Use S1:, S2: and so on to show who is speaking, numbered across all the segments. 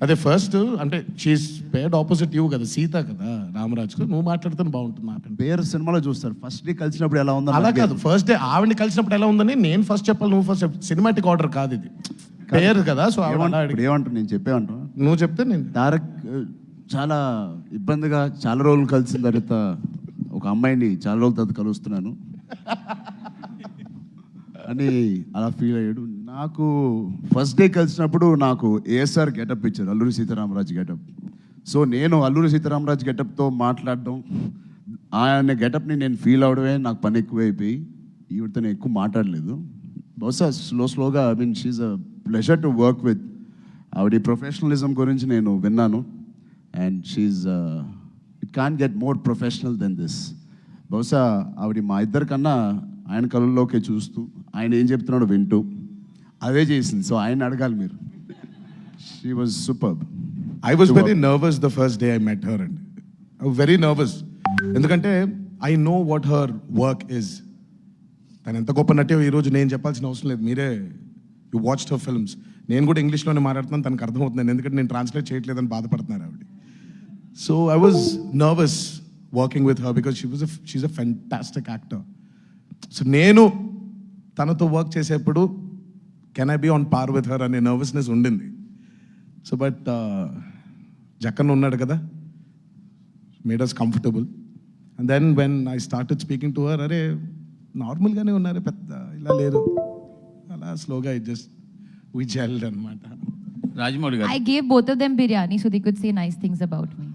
S1: అదే ఫస్ట్ అంటే she's paid opposite you కదా, సీత కదా రామరాజుకు. నువ్వు మాట్లాడితే బాగుంటుంది మాట.
S2: పేరు సినిమాలో చూస్తారు, ఫస్ట్ డే కలిసినప్పుడు ఎలా ఉందో
S1: అలా కాదు, ఫస్ట్ డే ఆవిడని కలిసినప్పుడు ఎలా ఉందని నేను ఫస్ట్ చెప్పాలి, నువ్వు ఫస్ట్ సినిమాటిక్ ఆర్డర్ కాదు ఇది, పేరు కదా. సో
S2: ఏమంటారు, నేను చెప్పేమంటాను,
S1: నువ్వు చెప్తే నేను.
S2: తారక్ చాలా ఇబ్బందిగా చాలా రోజులు కలిసిన తర్వాత ఒక అమ్మాయిని చాలా రోజుల తర్వాత కలుస్తున్నాను అని అలా ఫీల్ అయ్యాడు. నాకు ఫస్ట్ డే కలిసినప్పుడు నాకు ఏఎస్ఆర్ గెటప్ ఇచ్చారు, అల్లూరి సీతారామరాజు గెటప్. సో నేను అల్లూరి సీతారామరాజు గెటప్తో మాట్లాడడం, ఆయన గెటప్ని నేను ఫీల్ అవడమే నాకు పని ఎక్కువైపోయి ఈవిడతో నేను ఎక్కువ మాట్లాడలేదు. బహుశా స్లోగా I mean she's a pleasure to work with. ఆవిడ ప్రొఫెషనలిజం గురించి నేను విన్నాను and she's it can get more professional than this. బహుశా ఆవిడ మా ఇద్దరికన్నా ఆయన కళ్ళల్లోకే చూస్తూ ఆయన ఏం చెప్తున్నాడో వింటూ అవే చేసింది. సో ఆయన అడగాలి మీరు. She was superb.
S1: I was very nervous the first day I met her and very nervous. ఎందుకంటే I know what her work is. తను ఎంత గొప్ప నటి ఈరోజు నేను చెప్పాల్సిన అవసరం లేదు, మీరే యూ వాచ్డ్ హర్ ఫిల్మ్స్. నేను కూడా ఇంగ్లీష్లోనే మాట్లాడుతున్నాను, తనకు అర్థమవుతున్నాను, ఎందుకంటే నేను ట్రాన్స్లేట్ చేయట్లేదని బాధపడుతున్నారు ఆవిడ. So I was nervous working with her because she's a fantastic actor. So నేను తనతో వర్క్ చేసేప్పుడు can I be on par with her అనే నర్వస్నెస్ ఉండింది. సో బట్ జక్కన్ ఉన్నాడు కదా, made us comfortable. And then when I started speaking to her, అరే నార్మల్గానే ఉన్నారు, పెద్ద ఇలా లేరు, అలా స్లోగా ఇట్ జస్ట్ వి జెల్డ్ అనమాట.
S3: రాజమౌళి గారు,
S4: I gave both of them biryani so they could say nice things about me.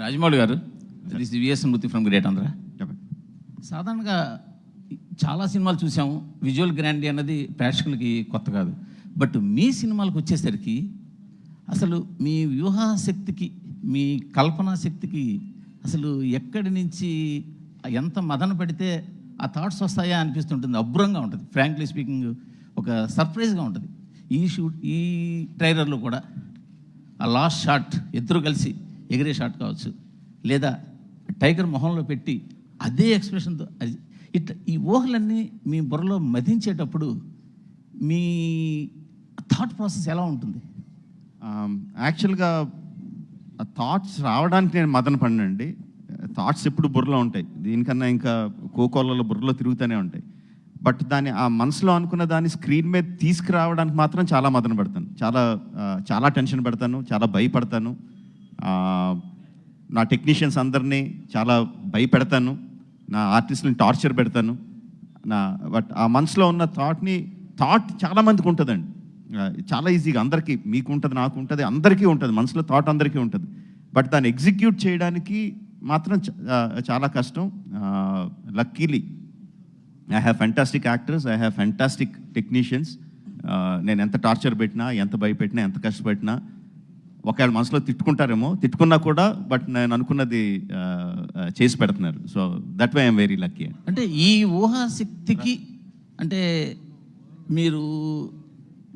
S3: Rajamouli garu, this VS Murthy from great Andhra. సాధారణంగా చాలా సినిమాలు చూసాము, విజువల్ గ్రాండీ అన్నది ప్రేక్షకులకి కొత్త కాదు. బట్ మీ సినిమాలకు వచ్చేసరికి అసలు మీ వ్యూహాశక్తికి, మీ కల్పనా శక్తికి అసలు ఎక్కడి నుంచి ఎంత మదన పడితే ఆ థాట్స్ వస్తాయా అనిపిస్తుంటుంది. అబ్బురంగా ఉంటుంది, ఫ్రాంక్లీ స్పీకింగ్ ఒక సర్ప్రైజ్గా ఉంటుంది. ఈ ట్రైలర్లో కూడా ఆ లాస్ట్ షాట్, ఇద్దరు కలిసి ఎగిరే షాట్ కావచ్చు, లేదా టైగర్ మొహంలో పెట్టి అదే ఎక్స్ప్రెషన్తో ఇట్లా ఈ ఊహలన్నీ మీ బుర్రలో మదించేటప్పుడు మీ థాట్ ప్రాసెస్ ఎలా ఉంటుంది?
S5: యాక్చువల్గా ఆ థాట్స్ రావడానికి నేను మదన పడినండి. థాట్స్ ఎప్పుడు బుర్రలో ఉంటాయి, దీనికన్నా ఇంకా కోకోలలో బుర్రలో తిరుగుతూనే ఉంటాయి. బట్ దాన్ని ఆ మనసులో అనుకున్న దాన్ని స్క్రీన్ మీద తీసుకురావడానికి మాత్రం చాలా మదన పడతాను, చాలా టెన్షన్ పెడతాను, చాలా భయపడతాను. నా టెక్నీషియన్స్ అందరినీ చాలా భయపెడతాను, నా ఆర్టిస్ట్ని టార్చర్ పెడతాను. బట్ ఆ మనసులో ఉన్న థాట్ చాలామందికి ఉంటుందండి, చాలా ఈజీగా అందరికీ, మీకు ఉంటుంది, నాకు ఉంటుంది, అందరికీ ఉంటుంది, మనసులో థాట్ అందరికీ ఉంటుంది. బట్ దాన్ని ఎగ్జిక్యూట్ చేయడానికి మాత్రం చాలా కష్టం. Luckily I have fantastic actors, I have fantastic technicians. నేను ఎంత టార్చర్ పెట్టినా, ఎంత భయపెట్టినా, ఎంత కష్టపెట్టినా, ఒకవేళ మనసులో తిట్టుకుంటారేమో, తిట్టుకున్నా కూడా బట్ నేను అనుకున్నది చేసి పెడుతున్నారు. So that why I'm very lucky.
S3: అంటే ఈ ఊహాశక్తికి, అంటే మీరు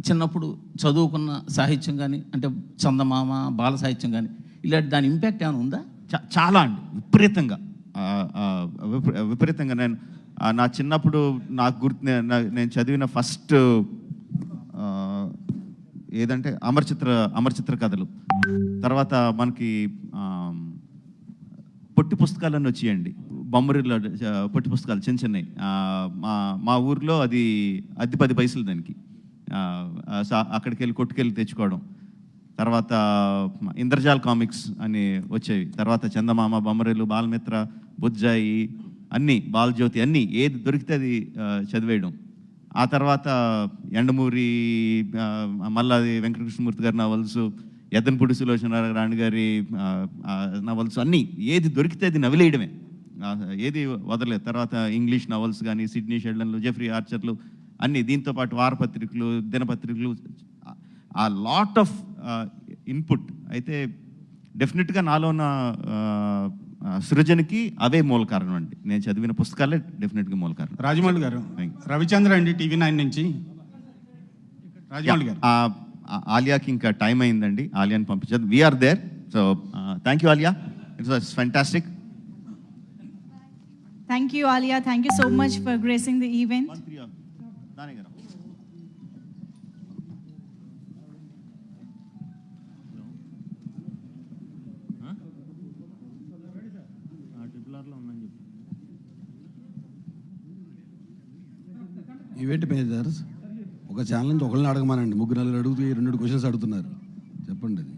S3: చిన్నప్పుడు చదువుకున్న సాహిత్యం కానీ, అంటే చందమామ, బాల సాహిత్యం కానీ, ఇలాంటి దాని ఇంపాక్ట్ ఏమైనా ఉందా?
S5: చాలా అండి, విపరీతంగా. నేను నా చిన్నప్పుడు నాకు గుర్తు, నేను చదివిన ఫస్ట్ ఏదంటే అమరచిత్ర కథలు. తర్వాత మనకి పొట్టి పుస్తకాలన్నీ వచ్చేయండి, బొమ్మరిలో పొట్టి పుస్తకాలు చిన్న చిన్నవి. మా ఊర్లో అది 10 పైసలు దానికి. అక్కడికి వెళ్ళి కొట్టుకెళ్ళి తెచ్చుకోవడం. తర్వాత ఇంద్రజాల్ కామిక్స్ అని వచ్చేవి. తర్వాత చందమామ, బొమ్మరిలు, బాలమిత్ర, బుజ్జాయి, అన్నీ, బాలజ్యోతి, అన్నీ ఏది దొరికితే అది చదివేయడం. ఆ తర్వాత ఎండమూరి, మల్లాది వెంకటకృష్ణమూర్తి గారి నవల్స్, ఎద్దనపూడి సులోచన రాణి గారి నవల్స్, అన్నీ ఏది దొరికితే అది నవిలేయడమే, ఏది వదలలేదు. తర్వాత ఇంగ్లీష్ నవల్స్ కానీ, సిడ్నీ షెల్డన్లు, జెఫ్రీ ఆర్చర్లు, అన్నీ. దీంతోపాటు వారపత్రికలు, దినపత్రికలు, ఆ లాట్ ఆఫ్ ఇన్పుట్. అయితే డెఫినెట్గా నాలో ఉన్న సృజనకి అవే మూల కారణం అండి. నేను చదివిన పుస్తకాలే డెఫినెట్గా మూల కారణం.
S6: రాజమౌళి గారు, రవిచంద్ర అండి, టీవీ9 నుంచి. రాజమౌళి గారు,
S5: ఆలియాకి ఇంకా టైం అయిందండి, ఆలియాని పంపించదు. We're there. So thank you Alia, it's was fantastic.
S7: Thank you, Alia. Thank you so much for gracing the event.
S8: Event managers ఒక ఛానల్ నుంచి ఒకరిని అడగమానండి, ముగ్గురు నలుగురు అడుగుతూ 2 క్వశ్చన్స్ అడుగుతున్నారు. చెప్పండి అది.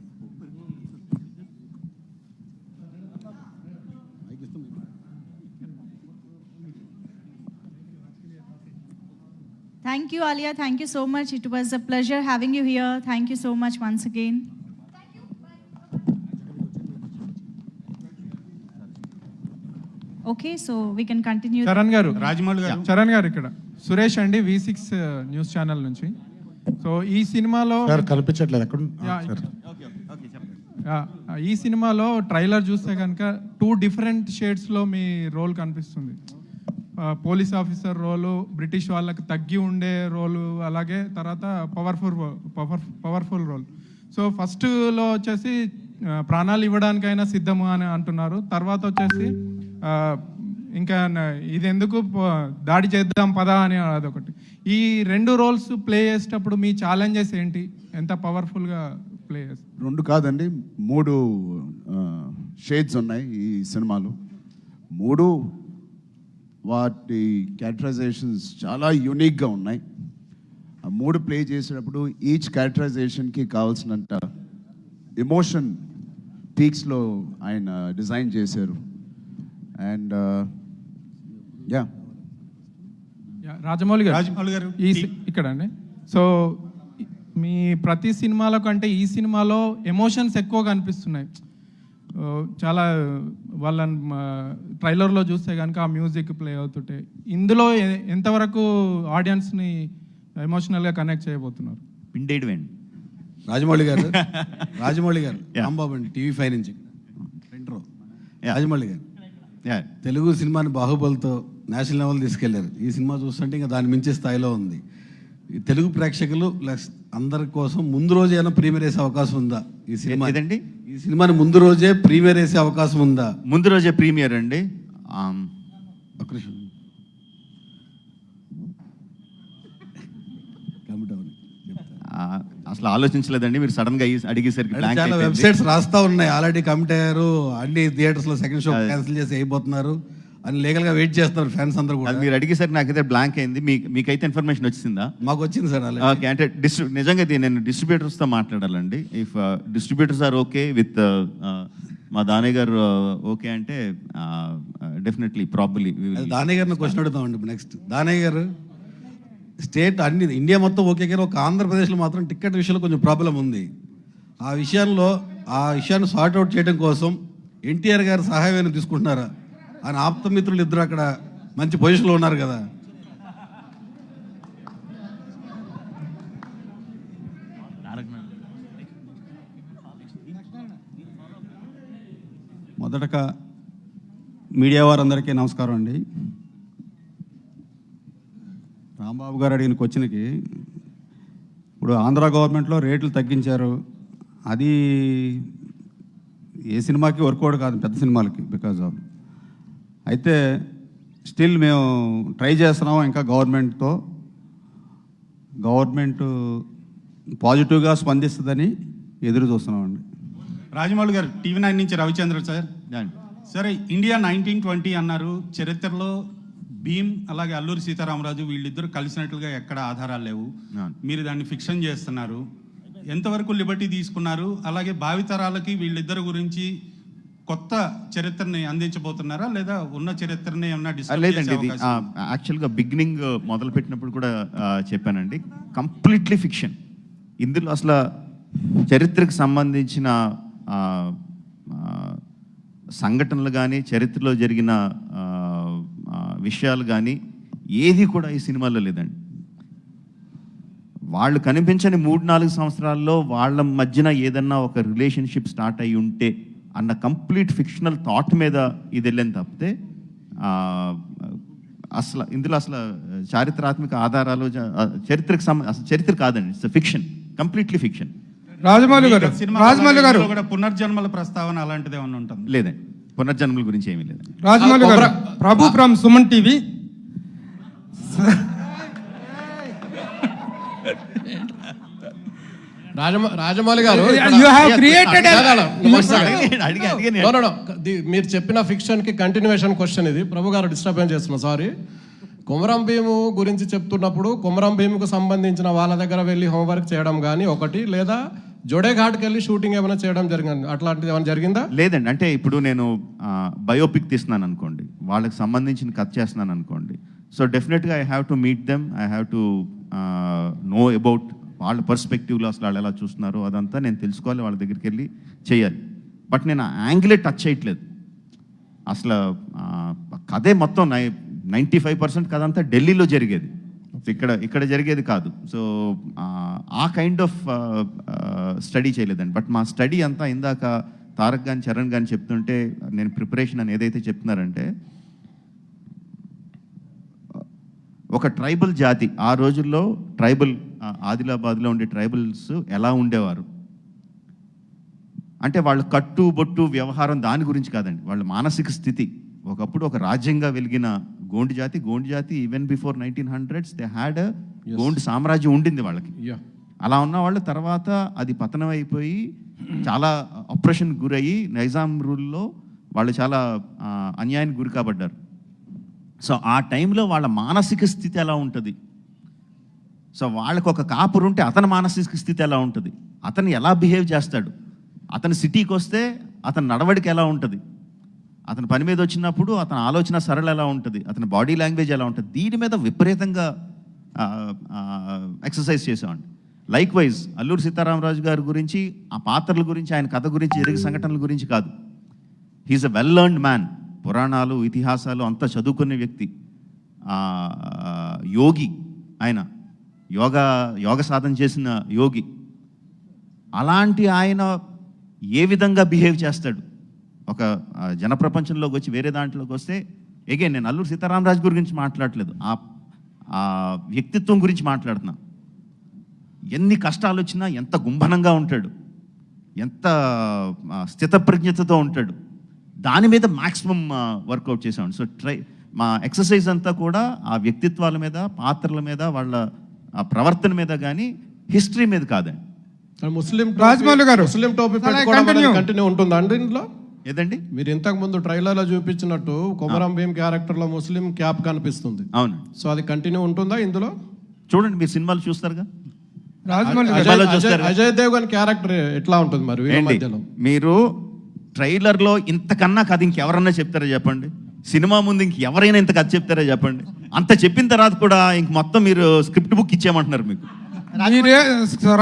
S7: Thank you, Alia. Thank you so much. It was a pleasure having you here. Thank you so much once again. Okay, so we can continue.
S9: Charan గారు,
S6: రాజమౌళి గారు.
S9: చరణ్ గారు ఇక్కడ సురేష్ అండి, V6 న్యూస్ ఛానల్ నుంచి. సో ఈ సినిమాలో
S1: సార్ కనిపించట్లేదు ఎక్కడ
S9: యా,
S1: సార్
S9: యా, ఈ సినిమాలో ట్రైలర్ చూస్తే కనుక 2 డిఫరెంట్ షేడ్స్లో మీ రోల్ కనిపిస్తుంది. పోలీస్ ఆఫీసర్ రోలు, బ్రిటిష్ వాళ్ళకి తగ్గి ఉండే రోలు, అలాగే తర్వాత పవర్ఫుల్ రోల్. సో ఫస్ట్లో వచ్చేసి ప్రాణాలు ఇవ్వడానికైనా సిద్ధము అని అంటున్నారు. తర్వాత వచ్చేసి ఇంకా ఇది ఎందుకు దాడి చేద్దాం పదా అని అదొకటి. ఈ 2 రోల్స్ ప్లే చేసేటప్పుడు మీ ఛాలెంజెస్ ఏంటి? ఎంత పవర్ఫుల్గా ప్లే చేస్తారు?
S2: 2 కాదండి, 3 షేడ్స్ ఉన్నాయి ఈ సినిమాలో. 3 వాటి క్యారెక్టరైజేషన్స్ చాలా యూనిక్గా ఉన్నాయి. ఆ 3 ప్లే చేసేటప్పుడు ఈచ్ క్యారెక్టరైజేషన్కి కావాల్సినంత ఎమోషన్ పీక్స్లో ఆయన డిజైన్ చేశారు. అండ్ యా
S9: రాజమౌళి
S6: రాజమౌళి గారు.
S9: ఇక్కడ అండి. సో మీ ప్రతి సినిమాలో కంటే ఈ సినిమాలో ఎమోషన్స్ ఎక్కువ కనిపిస్తున్నాయి. చాలా వాళ్ళని ట్రైలర్లో చూస్తే కనుక ఆ మ్యూజిక్ ప్లే అవుతుంటే ఇందులో ఎంతవరకు ఆడియన్స్ని ఎమోషనల్గా కనెక్ట్ చేయబోతున్నారు?
S5: పిండేడువేండి
S8: రాజమౌళి గారు, రాజమౌళి గారు, రాంబాబు అండి, TV5 నుంచి ఫ్రంట్ రో. రాజమౌళి గారు, తెలుగు సినిమాని బాహుబలితో నేషనల్ లెవెల్ తీసుకెళ్లారు. ఈ సినిమా చూస్తుంటే ఇంకా దాని మించి స్థాయిలో ఉంది. ఈ తెలుగు ప్రేక్షకులు ప్లస్ అందరి కోసం ముందు రోజే ఏమైనా ప్రీమియర్ వేసే అవకాశం ఉందా ఈ సినిమా?
S5: ఏదండి?
S8: ఈ సినిమాని ముందు రోజే ప్రీమియర్ వేసే అవకాశం ఉందా?
S5: ముందు రోజే ప్రీమియర్ అండి.
S8: ఒక నిమిషం.
S5: అసలు ఆలోచించలేదండి, మీరు సడన్ గా అడిగేసరికి blank
S8: చాలా
S5: అయిపోయింది.
S8: వెబ్సైట్స్ రాస్తా ఉన్నాయి, ఆల్రెడీ కమిట్ అయ్యారు, అన్ని థియేటర్స్ లో సెకండ్ షో క్యాన్సిల్ చేసి అయిపోతున్నారు అని లీగల్ గా వెయిట్ చేస్తున్నారు ఫ్యాన్స్ అందరూ కూడా.
S5: అది మీరు అడిగేసరికి నాకైతే బ్లాంక్ అయింది. మీకైతే ఇన్ఫర్మేషన్ వచ్చిందా?
S8: మాకు వచ్చింది సార్.
S5: ఓకే, అంటే నిజంగా ఇది నేను డిస్ట్రిబ్యూటర్స్తో మాట్లాడాలండి. If distributors are okay with మా దానయ్య గారు ఓకే అంటే డెఫినెట్లీ ప్రాబబ్లీ
S8: దానయ్య గారిని క్వశ్చన్ అడుగుతామండి ఇప్పుడు నెక్స్ట్. దానయ్య గారు, స్టేట్ అన్ని ఇండియా మొత్తం ఓకే కానీ ఒక ఆంధ్రప్రదేశ్లో మాత్రం టికెట్ విషయంలో కొంచెం ప్రాబ్లం ఉంది. ఆ విషయాన్ని సార్ట్అవుట్ చేయడం కోసం ఎన్టీఆర్ గారు సహాయం తీసుకుంటున్నారా? ఆయన ఆప్తమిత్రులు ఇద్దరు అక్కడ మంచి పొజిషన్లో ఉన్నారు కదా.
S6: మొదటగా మీడియా వారందరికీ నమస్కారం అండి. రాంబాబు గారు అడిగిన క్వశ్చన్కి, ఇప్పుడు ఆంధ్ర గవర్నమెంట్లో రేట్లు తగ్గించారు. అది ఏ సినిమాకి వర్కౌట్ కాదు, పెద్ద సినిమాలకి, బికాజ్ ఆఫ్. అయితే స్టిల్ మేము ట్రై చేస్తున్నాం ఇంకా గవర్నమెంట్ పాజిటివ్గా స్పందిస్తుందని ఎదురు చూస్తున్నామండి. రాజమౌళి గారు, TV9 నుంచి రవిచంద్ర సార్. సరే, ఇండియా 1920 అన్నారు. చరిత్రలో భీమ్ అలాగే అల్లూరి సీతారామరాజు వీళ్ళిద్దరు కలిసినట్లుగా ఎక్కడ ఆధారాలు లేవు. మీరు దాన్ని ఫిక్షన్ చేస్తున్నారు. ఎంతవరకు లిబర్టీ తీసుకున్నారు? అలాగే భావితరాలకి వీళ్ళిద్దరు గురించి కొత్త చరిత్రని అందించబోతున్నారా, లేదా ఉన్న చరిత్రని ఏమన్నా
S5: లేదండి. ఇది యాక్చువల్గా బిగినింగ్ మొదలు పెట్టినప్పుడు కూడా చెప్పానండి, కంప్లీట్లీ ఫిక్షన్. ఇందులో అసలు చరిత్రకు సంబంధించిన సంఘటనలు కానీ, చరిత్రలో జరిగిన విషయాలు కానీ ఏది కూడా ఈ సినిమాలో లేదండి. వాళ్ళు కనిపించని 3-4 సంవత్సరాల్లో వాళ్ళ మధ్యన ఏదన్నా ఒక రిలేషన్షిప్ స్టార్ట్ అయి ఉంటే అన్న కంప్లీట్ ఫిక్షనల్ థాట్ మీద ఇది వెళ్ళని తప్పితే అసలు ఇందులో అసలు చారిత్రాత్మక ఆధారాలు చరిత్రకు అసలు చరిత్ర కాదండి. It's fiction, completely fiction.
S9: Rajamouli గారు
S6: కూడా పునర్జన్మల ప్రస్తావన అలాంటిది ఏమన్నా ఉంటుంది?
S5: లేదండి, పునర్జన్మల గురించి ఏమీ లేదు.
S9: రాజమౌళి గారు, ప్రభు ఫ్రమ్ సుమన్ టీవీ.
S10: రాజమౌళి గారు, మీరు చెప్పిన ఫిక్షన్ కి కంటిన్యూషన్ క్వశ్చన్ ఇది. ప్రభు గారు డిస్టర్బెన్స్ చేస్తున్నా, సారీ. కొమరం భీము గురించి చెప్తున్నప్పుడు కొమరం భీముకు సంబంధించిన వాళ్ళ దగ్గర వెళ్ళి హోంవర్క్ చేయడం కానీ ఒకటి, లేదా జోడేఘాట్కి వెళ్ళి షూటింగ్ ఏమైనా చేయడం జరిగింది, అట్లాంటిది ఏమైనా జరిగిందా?
S5: లేదండి, అంటే ఇప్పుడు నేను బయోపిక్ తీస్తున్నాను అనుకోండి, వాళ్ళకి సంబంధించిన కథ చేస్తున్నాను అనుకోండి, సో డెఫినెట్గా I have to meet them, I have to know about వాళ్ళ పర్స్పెక్టివ్లో అసలు వాళ్ళు ఎలా చూస్తున్నారో అదంతా నేను తెలుసుకోవాలి, వాళ్ళ దగ్గరికి వెళ్ళి చేయాలి. బట్ నేను యాంగిలే టచ్ చేయట్లేదు అసలు. కథే మొత్తం 95% కథ అంతా ఢిల్లీలో జరిగేది, ఇక్కడ జరిగేది కాదు. సో ఆ కైండ్ ఆఫ్ స్టడీ చేయలేదండి. బట్ మా స్టడీ అంతా ఇందాక తారక్ కానీ చరణ్ కానీ చెప్తుంటే, నేను ప్రిపరేషన్ అని ఏదైతే చెప్తున్నారంటే, ఒక ట్రైబల్ జాతి ఆ రోజుల్లో ఆదిలాబాద్లో ఉండే ట్రైబల్స్ ఎలా ఉండేవారు అంటే, వాళ్ళ కట్టు బొట్టు వ్యవహారం దాని గురించి కాదండి, వాళ్ళ మానసిక స్థితి. ఒకప్పుడు ఒక రాజ్యంగా వెలిగిన గోండు జాతి even before 1900s they had Gond సామ్రాజ్యం ఉండింది వాళ్ళకి. అలా ఉన్న వాళ్ళు తర్వాత అది పతనం అయిపోయి చాలా ఆపరేషన్ గురయ్యి నైజాం రూల్లో వాళ్ళు చాలా అన్యాయానికి గురి కాబడ్డారు. సో ఆ టైంలో వాళ్ళ మానసిక స్థితి ఎలా ఉంటుంది, సో వాళ్ళకు ఒక కాపురు ఉంటే అతని మానసిక స్థితి ఎలా ఉంటుంది, అతను ఎలా బిహేవ్ చేస్తాడు, అతను సిటీకి వస్తే అతని నడవడికి ఎలా ఉంటుంది, అతని పని మీద వచ్చినప్పుడు అతని ఆలోచన సరళ ఎలా ఉంటుంది, అతని బాడీ లాంగ్వేజ్ ఎలా ఉంటుంది, దీని మీద విపరీతంగా ఎక్సర్సైజ్ చేసామండి. లైక్ వైజ్ అల్లూరి సీతారామరాజు గారి గురించి, ఆ పాత్రల గురించి, ఆయన కథ గురించి, జరిగే సంఘటనల గురించి కాదు, he's a well learned man. పురాణాలు ఇతిహాసాలు అంతా చదువుకునే వ్యక్తి, యోగి, ఆయన యోగ సాధన చేసిన యోగి. అలాంటి ఆయన ఏ విధంగా బిహేవ్ చేస్తాడు ఒక జనప్రపంచంలోకి వచ్చి వేరే దాంట్లోకి వస్తే, అగైన్ నేను అల్లూరి సీతారామరాజు గురించి మాట్లాడలేదు, ఆ వ్యక్తిత్వం గురించి మాట్లాడుతున్నా. ఎన్ని కష్టాలు వచ్చినా ఎంత గుంభనంగా ఉంటాడు, ఎంత స్థితప్రజ్ఞతతో ఉంటాడు, దాని మీద మ్యాక్సిమం వర్కౌట్ చేసామండి. సో మా ఎక్సర్సైజ్ అంతా కూడా ఆ వ్యక్తిత్వాల మీద, పాత్రల మీద, వాళ్ళ ప్రవర్తన మీద కానీ హిస్టరీ మీద కాదండి.
S10: ముస్లిం
S9: రాజమౌళి గారు,
S10: ముస్లిం టోపీ పెట్టుకోవడం కంటిన్యూ ఉంటుందా అండి ఇందులో?
S5: ఏదండి,
S10: మీరు ఇంతకు ముందు ట్రైలర్లో చూపించినట్టు కొమరం భీమ్ క్యారెక్టర్లో ముస్లిం క్యాప్ కనిపిస్తుంది.
S5: అవును.
S10: సో అది కంటిన్యూ ఉంటుందా ఇందులో?
S5: చూడండి, మీరు సినిమాలు చూస్తారుగా,
S10: అజయ్ దేవ్గన్ క్యారెక్టర్ ఎట్లా ఉంటుంది మరి వీళ్ళ మధ్యలో?
S5: మీరు ట్రైలర్లో ఇంతకన్నా కథ ఇంకెవరన్నా చెప్తారా చెప్పండి? సినిమా ముందు ఇంకెవరైనా ఇంత కథ చెప్తారా చెప్పండి? అంత చెప్పిన తర్వాత కూడా ఇంక మొత్తం మీరు స్క్రిప్ట్ బుక్ ఇచ్చేయమంటున్నారు మీకు.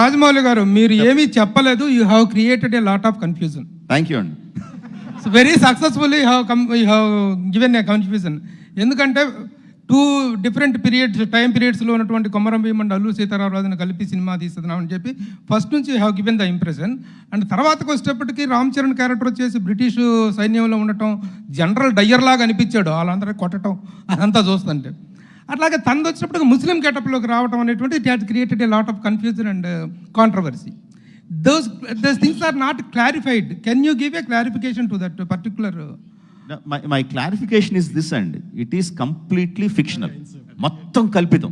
S9: రాజమౌళి గారు, మీరు ఏమీ చెప్పలేదు, you have created a lot of confusion.
S5: Thank you అండి.
S9: Very successfully you have given a confusion. ఎందుకంటే 2 డిఫరెంట్ టైం పీరియడ్స్లో ఉన్నటువంటి కొమరం భీమ్ అండ్ అల్లూరి సీతారామరాజును కలిపి సినిమా తీస్తున్నాం అని చెప్పి ఫస్ట్ నుంచి have given the impression. And తర్వాతకు వచ్చేటప్పటికి రామ్ చరణ్ క్యారెక్టర్ వచ్చేసి బ్రిటిష్ సైన్యంలో ఉండటం, జనరల్ డయ్యర్ లాగా అనిపించాడు, వాళ్ళందరూ కొట్టడం అదంతా చూస్తుంటే. అట్లాగే తనది వచ్చినప్పటికి ముస్లిం గెటప్లోకి రావడం అనేటువంటి it has created a lot of confusion and controversy. Those things are not clarified. Can you give a clarification to that particular?
S5: My clarification is this, and it is completely fictional. మొత్తం కల్పితం.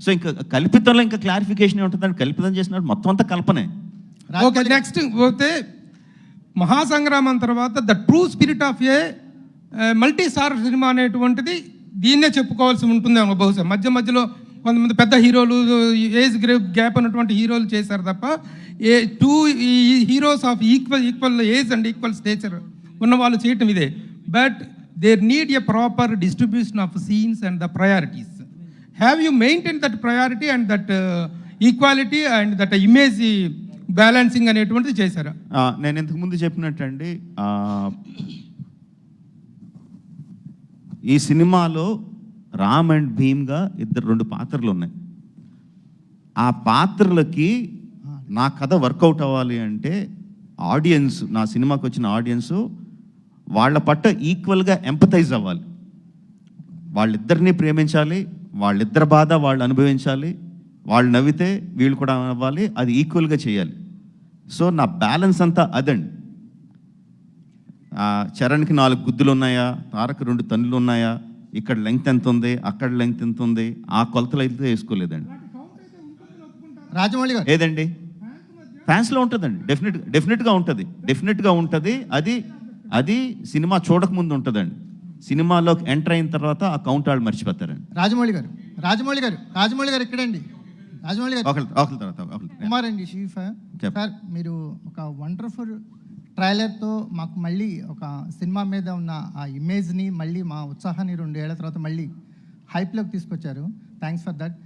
S5: So ఇంకా కల్పితంలో ఇంకా clarification ఉంటుందండి, కల్పితం చేసినట్టు మొత్తం అంతా కల్పనే.
S9: ఓకే, నెక్స్ట్ పోతే మహాసంగ్రామం తర్వాత the true spirit of a multi star cinema అనేటువంటిది దీన్నే చెప్పుకోవాల్సి ఉంటుందేమో బహుశా. మధ్యలో కొంతమంది పెద్ద హీరోలు, ఏజ్ గ్యాప్ ఉన్నటువంటి హీరోలు చేశారు తప్ప 2 heroes of equal age and equal stature ఉన్న వాళ్ళు చేయటం ఇదే. But there need a proper distribution of scenes and the priorities. Have you maintain that priority and that equality and that image balancing అనేటువంటిది చేశారా?
S5: నేను ఇంతకుముందు చెప్పినట్టండి, ఈ సినిమాలో రామ్ అండ్ భీమ్గా 2 పాత్రలు ఉన్నాయి. ఆ పాత్రలకి నా కథ వర్కౌట్ అవ్వాలి అంటే ఆడియన్స్, నా సినిమాకి వచ్చిన ఆడియన్స్ వాళ్ళ పట్ల ఈక్వల్గా ఎంపథైజ్ అవ్వాలి, వాళ్ళిద్దరినీ ప్రేమించాలి, వాళ్ళిద్దరి బాధ వాళ్ళు అనుభవించాలి, వాళ్ళు నవ్వితే వీళ్ళు కూడా అవ్వాలి, అది ఈక్వల్గా చేయాలి. సో నా బ్యాలెన్స్ అంతా అదండి. చరణ్కి 4 గుద్దులు ఉన్నాయా, తారక్ 2 తన్నులు ఉన్నాయా, ఇక్కడ లెంగ్త్ ఎంత ఉంది, అక్కడ లెంగ్త్ ఎంత ఉంది, ఆ కొలతలు అయితే వేసుకోలేదండి.
S11: రాజమౌళి గారు,
S5: ఏదండి, ఫ్యాన్స్లో ఉంటుందండి, డెఫినెట్గా ఉంటుంది. అది సినిమా చూడకముందు ఉంటుందండి. సినిమాలోకి ఎంటర్ అయిన తర్వాత ఆ కౌంట్ వాళ్ళు మర్చిపోతారండి.
S11: రాజమౌళి గారు ఇక్కడండి. రాజమౌళి గారు
S5: ఒకరి తర్వాత
S11: కుమార్ అండి షీఫ్ సార్, మీరు ఒక వండర్ఫుల్ ట్రైలర్తో మాకు మళ్ళీ ఒక సినిమా మీద ఉన్న ఆ ఇమేజ్ని మళ్ళీ మా ఉత్సాహాన్ని 2 ఏళ్ల తర్వాత మళ్ళీ హైప్లోకి తీసుకొచ్చారు. Thanks for that.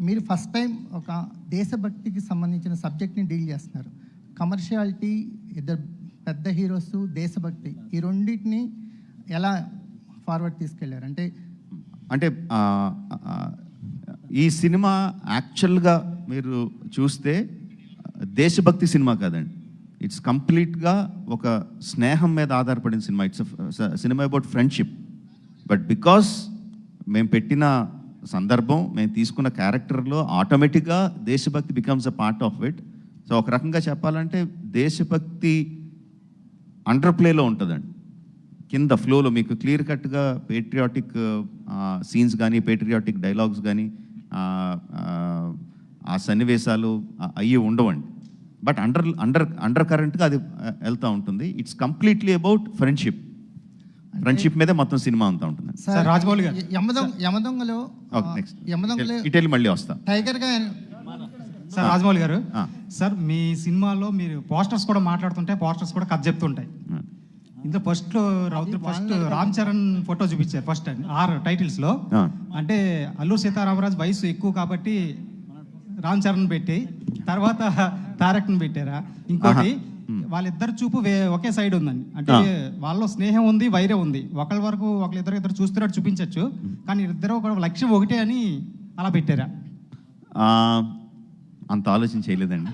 S11: మీరు ఫస్ట్ టైం ఒక దేశభక్తికి సంబంధించిన సబ్జెక్ట్ని డీల్ చేస్తున్నారు. కమర్షియాలిటీ, ఇద్దరు పెద్ద హీరోస్, దేశభక్తి, ఈ రెండింటిని ఎలా ఫార్వర్డ్ తీసుకెళ్లారు?
S5: అంటే ఈ సినిమా యాక్చువల్గా మీరు చూస్తే దేశభక్తి సినిమా కాదండి. ఇట్స్ కంప్లీట్గా ఒక స్నేహం మీద ఆధారపడిన cinema. It's cinema about friendship. But because మేము పెట్టిన సందర్భం, మేము తీసుకున్న క్యారెక్టర్లో ఆటోమేటిక్గా దేశభక్తి becomes a part of it. So ఒక రకంగా చెప్పాలంటే దేశభక్తి అండర్ ప్లేలో ఉంటుందండి. కింద ఫ్లోలో మీకు క్లియర్ కట్గా పేట్రియాటిక్ సీన్స్ కానీ, పేట్రియాటిక్ డైలాగ్స్ కానీ, ఆ సన్నివేశాలు అవి ఉండవండి. బట్ అండర్ కరెంట్గా అది వెళ్తూ ఉంటుంది. ఇట్స్ కంప్లీట్లీ అబౌట్ ఫ్రెండ్షిప్ మీదే మొత్తం సినిమా అంతా ఉంటుంది.
S11: సార్ రాజమౌళి గారు యమదొంగలో
S5: ఇటెళ్ళి మళ్ళీ వస్తా.
S11: టైగర్గా
S6: సార్ రాజమౌళి గారు, సార్ మీ సినిమాలో మీరు పోస్టర్స్ కూడా మాట్లాడుతుంటే పోస్టర్స్ కూడా కథ చెప్తుంటాయి. ఇందులో ఫస్ట్ రామ్ చరణ్ ఫోటో చూపించారు ఫస్ట్ 6 టైటిల్స్లో. అంటే అల్లూరి సీతారామరాజు వయసు ఎక్కువ కాబట్టి రామ్ చరణ్ పెట్టి తర్వాత తారక్ని పెట్టారా? ఇంకోటి వాళ్ళిద్దరు చూపు ఒకే సైడ్ ఉందండి. అంటే వాళ్ళలో స్నేహం ఉంది, వైరం ఉంది. ఒకళ్ళ వరకు ఇద్దరు చూస్తున్నట్టు చూపించవచ్చు, కానీ ఇద్దరు ఒక లక్ష్యం ఒకటే అని అలా పెట్టారా?
S5: అంత ఆలోచన చేయలేదండి.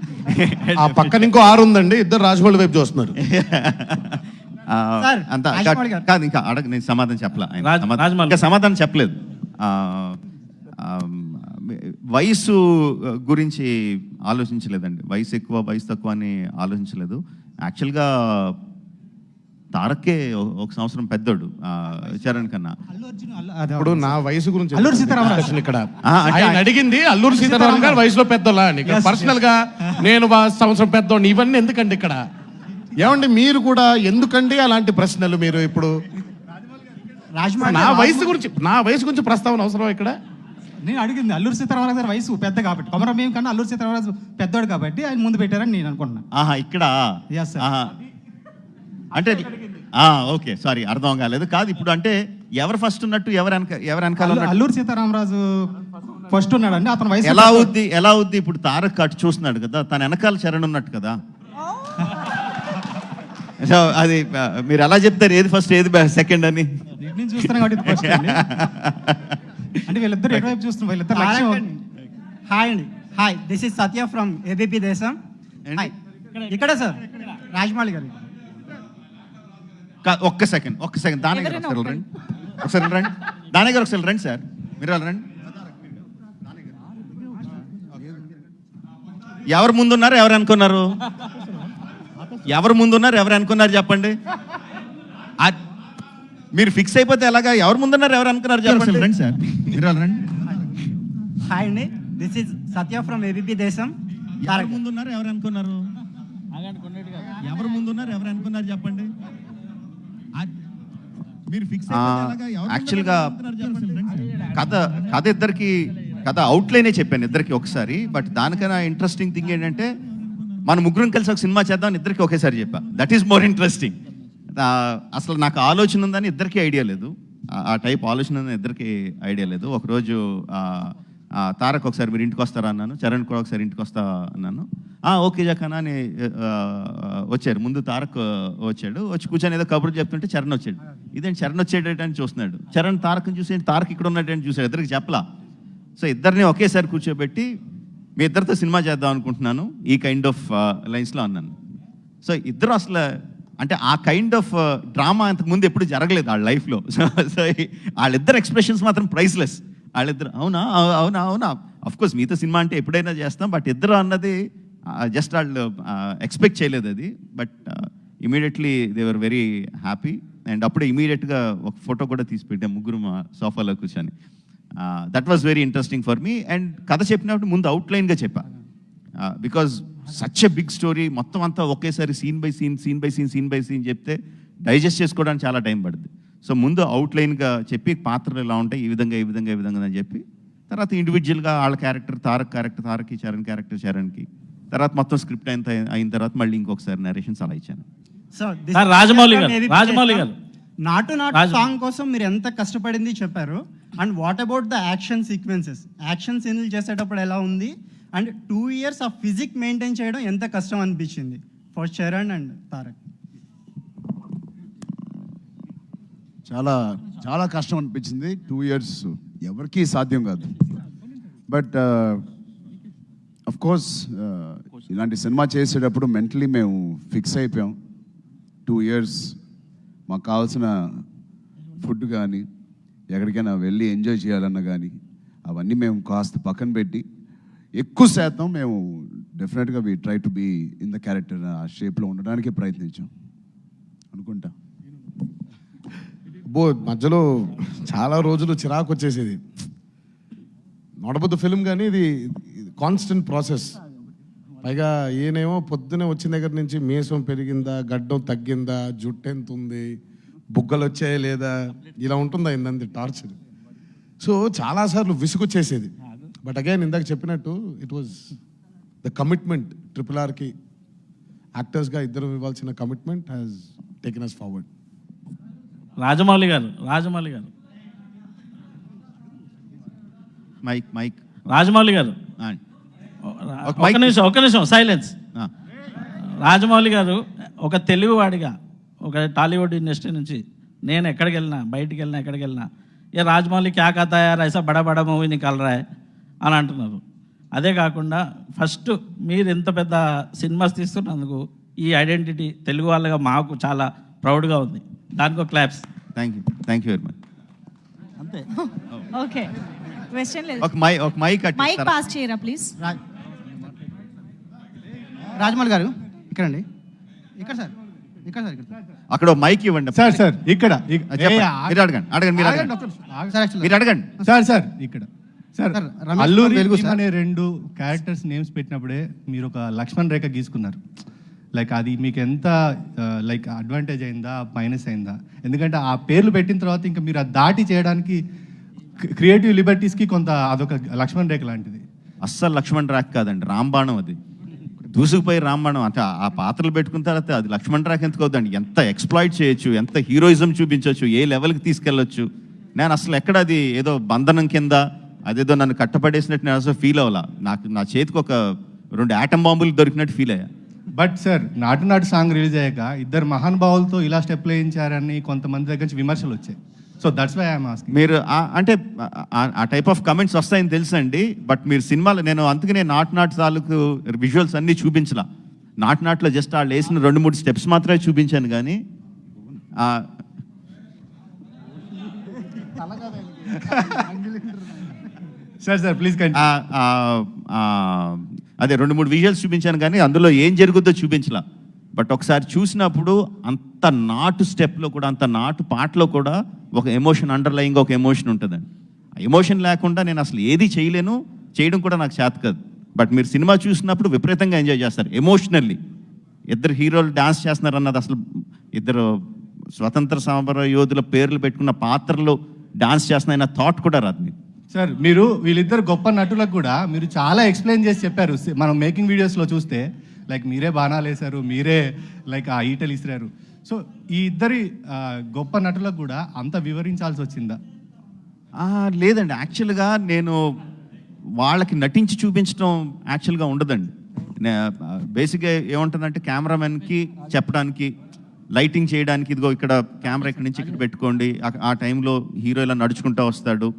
S1: ఆ పక్కన ఇంకో 6 ఉందండి, ఇద్దరు రాజమౌళి వైపు చూస్తున్నారు.
S5: అంత కాదు, ఇంకా నేను సమాధానం చెప్పలే. ఇంకా సమాధానం చెప్పలేదు. వయసు గురించి ఆలోచించలేదండి. వయసు ఎక్కువ, వయసు తక్కువ అని ఆలోచించలేదు. యాక్చువల్గా తారక్కే 1 సంవత్సరం పెద్దోడు చరణ్ కన్నా.
S1: ఇప్పుడు నా వయసు గురించి
S6: అల్లూరి సీతారామరాజు
S1: ఇక్కడ ఆయన అడిగింది అల్లూరి సీతారామరాజు గారు వయసులో పెద్దోళ్ళా అని. పర్సనల్ గా నేను 1 సంవత్సరం పెద్దోడిని, ఇవన్నీ ఎందుకండి ఇక్కడ? ఏమండి మీరు కూడా ఎందుకండి అలాంటి ప్రశ్నలు? మీరు ఇప్పుడు నా వయసు గురించి ప్రస్తావన అవసరం ఇక్కడ?
S6: నేను అడిగింది అల్లూరి సీతారామరాజు గారి వయసు పెద్ద కాబట్టి, కొమరం కన్నా అల్లూరి సీతారామరాజు పెద్దోడు కాబట్టి ఆయన ముందు పెట్టారని నేను అనుకుంటున్నా.
S5: ఇక్కడ అంటే ఓకే, సారీ, అర్థం కాలేదు. కాదు, ఇప్పుడు అంటే ఎవరు ఫస్ట్ ఉన్నట్టు, ఎవరు వెనకాల?
S6: అల్లూరి సీతారామరాజు ఫస్ట్ ఉన్నాడండి. అతను వయసు
S5: ఎలా అవుద్ది? ఇప్పుడు తారక్ అటు చూస్తున్నాడు కదా, తన వెనకాల చరణ్ ఉన్నట్టు కదా. సో అది మీరు ఎలా చెప్తారు, ఏది ఫస్ట్ ఏది సెకండ్ అని?
S6: నేను చూస్తాను కాబట్టి ఫస్ట్ అండి. అంటే వీళ్ళిద్దరు ఎటువైపు చూస్తున్నారు? వీళ్ళిద్దరు లక్ష్యం.
S11: హాయ్ అండి. Hi, this is Satya from ABP దేశం. ఇక్కడ సార్ రాజమౌళి గారు.
S5: ఒక్క సెకండ్ దాని గారు ఒకసారి రండి. దాని గారు ఒకసారి రండి సార్, మీరు రండి. ఎవరు ముందున్నారు, ఎవరు అనుకున్నారు? ఎవరు అనుకున్నారు చెప్పండి. మీరు ఫిక్స్ అయిపోతే ఎలాగా? ఎవరు ముందున్నారు, ఎవరు అనుకున్నారు చెప్పండి. రండి సార్, మీరు రండి.
S11: హాయ్ అండి, this is Satya from ABP దేశం.
S5: ఎవరు ముందున్నారు, ఎవరు అనుకున్నారు? చెప్పండి. మీరు ఫిక్స్ యాక్చువల్గా కథ అవుట్లైనే చెప్పాను ఇద్దరికి ఒకసారి. బట్ దానికన్నా ఇంట్రెస్టింగ్ థింగ్ ఏంటంటే మన ముగ్గురం కలిసి ఒక సినిమా చేద్దామని ఇద్దరికి ఒకేసారి చెప్పా. That is more interesting. అసలు నాకు ఆలోచన ఉందని ఇద్దరికీ ఐడియా లేదు. ఆ టైప్ ఆలోచన ఉందని ఇద్దరికి ఐడియా లేదు. ఒకరోజు తారక్ ఒకసారి మీరు ఇంటికి వస్తారా అన్నాను, చరణ్ కూడా ఒకసారి ఇంటికి వస్తా అన్నాను. ఓకే జక్కనా అని వచ్చారు. ముందు తారక్ వచ్చాడు, వచ్చి కూర్చొని ఏదో కబుర్లు చెప్తుంటే చరణ్ వచ్చాడు. ఇదేంటి చరణ్ వచ్చేటని చూస్తున్నాడు. చరణ్ తారక్ని చూసి తారక్ ఇక్కడ ఉన్నట్టు చూసాడు. ఇద్దరికి చెప్పలా. సో ఇద్దరిని ఒకేసారి కూర్చోబెట్టి మీ ఇద్దరితో సినిమా చేద్దాం అనుకుంటున్నాను, ఈ కైండ్ ఆఫ్ లైన్స్లో అన్నాను. సో ఇద్దరు అసలు అంటే ఆ కైండ్ ఆఫ్ డ్రామా అంతకుముందు ఎప్పుడు జరగలేదు వాళ్ళ లైఫ్లో. సో వాళ్ళిద్దరు ఎక్స్ప్రెషన్స్ మాత్రం ప్రైస్లెస్. వాళ్ళిద్దరు అవునా అఫ్కోర్స్ మీతో సినిమా అంటే ఎప్పుడైనా చేస్తాం, బట్ ఇద్దరు అన్నది జస్ట్ వాళ్ళు ఎక్స్పెక్ట్ చేయలేదు అది. But immediately they were very happy. And అప్పుడే ఇమీడియట్గా ఒక ఫోటో కూడా తీసి పెట్టాం ముగ్గురు మా సోఫాలో కూర్చొని. That was very interesting for me. And కథ చెప్పినప్పుడు ముందు అవుట్లైన్గా చెప్పా, because such a big story మొత్తం అంతా ఒకేసారి సీన్ బై సీన్ చెప్తే డైజెస్ట్ చేసుకోవడానికి చాలా టైం పడుతుంది. సో ముందు అవుట్లైన్గా చెప్పి పాత్రలు ఎలా ఉంటాయి, ఈ విధంగా అని చెప్పి తర్వాత ఇండివిజువల్గా వాళ్ళ క్యారెక్టర్ తారక్కి, చరణ్కి తర్వాత మొత్తం స్క్రిప్ట్ అయిన తర్వాత మళ్ళీ ఇంకొకసారి నరేషన్స్ అలా ఇచ్చాను.
S3: సార్ రాజమౌళి గారు
S12: నాటు సాంగ్ కోసం మీరు ఎంత కష్టపడింది చెప్పారు. And what about the action sequences, action సీన్లు చేసేటప్పుడు ఎలా ఉంది? అండ్ 2 years ఆ ఫిజిక్ మెయింటైన్ చేయడం ఎంత కష్టం అనిపించింది ఫర్ చరణ్ అండ్ తారక్?
S2: చాలా కష్టం అనిపించింది. 2 years ఎవరికీ సాధ్యం కాదు. బట్ అఫ్ కోర్స్ ఇలాంటి సినిమా చేసేటప్పుడు మెంటలీ మేము ఫిక్స్ అయిపోయాం. 2 years మాకు కావాల్సిన ఫుడ్ కానీ ఎక్కడికైనా వెళ్ళి ఎంజాయ్ చేయాలన్నా కానీ అవన్నీ మేము కాస్త పక్కన పెట్టి ఎక్కువ శాతం మేము డెఫినెట్గా we try to be in the character, ఆ షేప్లో ఉండడానికి ప్రయత్నించాం అనుకుంటా.
S1: మధ్యలో చాలా రోజులు చిరాకు వచ్చేసేది. నాట్ అబౌట్ ద ఫిల్మ్ కానీ ఇది కాన్స్టెంట్ ప్రాసెస్. పైగా ఈయనేమో పొద్దునే వచ్చిన దగ్గర నుంచి మీసం పెరిగిందా, గడ్డం తగ్గిందా, జుట్టు ఎంత ఉంది, బుగ్గలు వచ్చాయా లేదా, ఇలా ఉంటుందా ఇందంది టార్చర్. సో చాలాసార్లు విసుగొచ్చేసేది. బట్ అగైన్ ఇందాక చెప్పినట్టు ఇట్ వాజ్ ద కమిట్మెంట్. RRRకి యాక్టర్స్గా ఇద్దరు ఇవ్వాల్సిన commitment has taken us forward.
S3: Rajamouli garu
S5: mic
S3: Rajamouli గారు ఒక నిమిషం సైలెన్స్. రాజమౌళి గారు ఒక తెలుగువాడిగా ఒక టాలీవుడ్ ఇండస్ట్రీ నుంచి నేను ఎక్కడికి వెళ్ళినా ఏ రాజమౌళి క్యా కథా యార్ ఐసా బడా మూవీ నికాల్ రా అని అంటున్నారు. అదే కాకుండా ఫస్ట్ మీరు ఇంత పెద్ద సినిమాస్ తీస్తున్నందుకు ఈ ఐడెంటిటీ తెలుగు వాళ్ళగా మాకు చాలా ప్రౌడ్గా ఉంది. దానికి ఒక claps.
S5: Thank you very much.
S12: అంతే.
S7: ఓకే, క్వశ్చన్ లేదు.
S5: ఒక మైక్
S7: పాస్ చేయరా ప్లీజ్.
S12: రాజమౌళి గారు ఇక్కడండి, ఇక్కడ సార్.
S5: అక్కడ మైక్ ఇవ్వండి
S6: సార్ ఇక్కడ
S5: మీరు అడగండి
S6: సార్ ఇక్కడ సార్ అల్లూరి అనే 2 క్యారెక్టర్స్ నేమ్స్ పెట్టినప్పుడే మీరు ఒక లక్ష్మణ్ రేఖ గీసుకున్నారు. లైక్ అది మీకు ఎంత లైక్ అడ్వాంటేజ్ అయిందా, మైనస్ అయిందా? ఎందుకంటే ఆ పేర్లు పెట్టిన తర్వాత ఇంకా మీరు అది దాటి చేయడానికి క్రియేటివ్ లిబర్టీస్కి కొంత అదొక లక్ష్మణ్ రేఖ లాంటిది.
S5: అస్సలు లక్ష్మణ్ రేఖ కాదండి, రాంబాణం. అది దూసుకుపోయి రాంబాణం. అంటే ఆ పాత్రలు పెట్టుకున్న తర్వాత అది లక్ష్మణ్ రేఖ ఎందుకు అవుతుందండి? ఎంత ఎక్స్ప్లాయిట్ చేయొచ్చు, ఎంత హీరోయిజం చూపించవచ్చు, ఏ లెవెల్కి తీసుకెళ్ళొచ్చు. నేను అసలు ఎక్కడ అది ఏదో బంధనం కింద అదేదో నన్ను కట్టపడేసినట్టు నేను అసలు ఫీల్ అవ్వాలా. నా చేతికి ఒక 2 ఆటం బాంబులు దొరికినట్టు ఫీల్ అయ్యా.
S6: బట్ సార్ నాటు సాంగ్ రిలీజ్ అయ్యాక 2 మహానుభావులతో ఇలా స్టెప్ వేయించారని కొంతమంది దగ్గర నుంచి విమర్శలు వచ్చాయి. So that's why I'm asking.
S5: మీరు అంటే ఆ టైప్ ఆఫ్ కమెంట్స్ వస్తాయని తెలుసండి. బట్ మీరు సినిమాలో నేను అందుకనే నాటు తాలూకు విజువల్స్ అన్నీ చూపించలా. నాటులో జస్ట్ వాళ్ళు వేసిన 2-3 స్టెప్స్ మాత్రమే చూపించాను. కానీ
S6: సార్ ప్లీజ్
S5: అదే 2-3 విజువల్స్ చూపించాను కానీ అందులో ఏం జరుగుతుందో చూపించలా. బట్ ఒకసారి చూసినప్పుడు అంత నాటు స్టెప్లో కూడా, అంత నాటు పాటలో కూడా ఒక ఎమోషన్, అండర్లయింగ్ ఒక ఎమోషన్ ఉంటుందండి. ఆ ఎమోషన్ లేకుండా నేను అసలు ఏది చేయడం కూడా నాకు చేత కాదు. బట్ మీరు సినిమా చూసినప్పుడు విపరీతంగా ఎంజాయ్ చేస్తారు ఎమోషనల్లీ. 2 హీరోలు డాన్స్ చేస్తున్నారు అన్నది అసలు 2 స్వతంత్ర సమర యోధుల పేర్లు పెట్టుకున్న పాత్రలో డాన్స్ చేస్తున్నాయన్న థాట్ కూడా రాదు మీకు.
S6: సార్ మీరు వీళ్ళిద్దరు గొప్ప నటులకు కూడా మీరు చాలా ఎక్స్ప్లెయిన్ చేసి చెప్పారు. మనం మేకింగ్ వీడియోస్లో చూస్తే లైక్ మీరే బాణాలు వేశారు, మీరే లైక్ ఆ ఈటలు ఇసిరారు. సో ఈ ఇద్దరి గొప్ప నటులకు కూడా అంత వివరించాల్సి వచ్చిందా?
S5: లేదండి, యాక్చువల్గా నేను వాళ్ళకి నటించి చూపించడం యాక్చువల్గా ఉండదండి. బేసిక్గా ఏముంటుందంటే కెమెరామెన్కి చెప్పడానికి, లైటింగ్ చేయడానికి, ఇదిగో ఇక్కడ కెమెరా ఇక్కడి నుంచి ఇక్కడ పెట్టుకోండి, ఆ టైంలో హీరో ఇలా నడుచుకుంటూ వస్తాడు,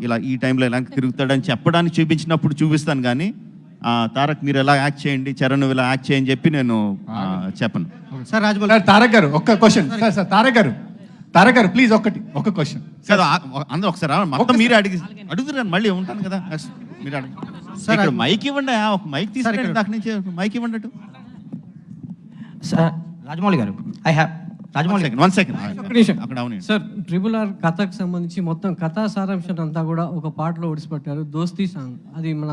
S5: ఇలా ఈ టైంలో ఎలా తిరుగుతాడని చెప్పడానికి చూపించినప్పుడు చూపిస్తాను. కానీ తారక్ మీరు ఎలా యాక్ట్ చేయండి, చరణ్ ఇలా యాక్ట్ చేయని చెప్పి నేను చెప్పను.
S12: సార్ రాజమౌళి
S6: తారక్ గారు ఒక్క క్వశ్చన్. సార్ తారక్ గారు ప్లీజ్ ఒక్క క్వశ్చన్.
S5: సార్ అందరూ ఒకసారి మొత్తం మీరే అడుగుతున్నారు, మళ్ళీ ఉంటాను కదా, మీరు అడగ. సార్ మైక్ ఇవ్వండి, ఒక మైక్ తీసుకుంటే దాని నుంచి మైక్ ఇవ్వండి.
S12: సార్ రాజమౌళి గారు, ఐ హ్యావ్
S5: వన్ సెకండ్ అక్కడ అవునండి.
S13: సార్ ట్రిపుల్ ఆర్ కథకు సంబంధించి మొత్తం కథా సారాంశం అంతా కూడా ఒక పాటలో ఒడిసిపెట్టారు, దోస్తీ సాంగ్. అది మన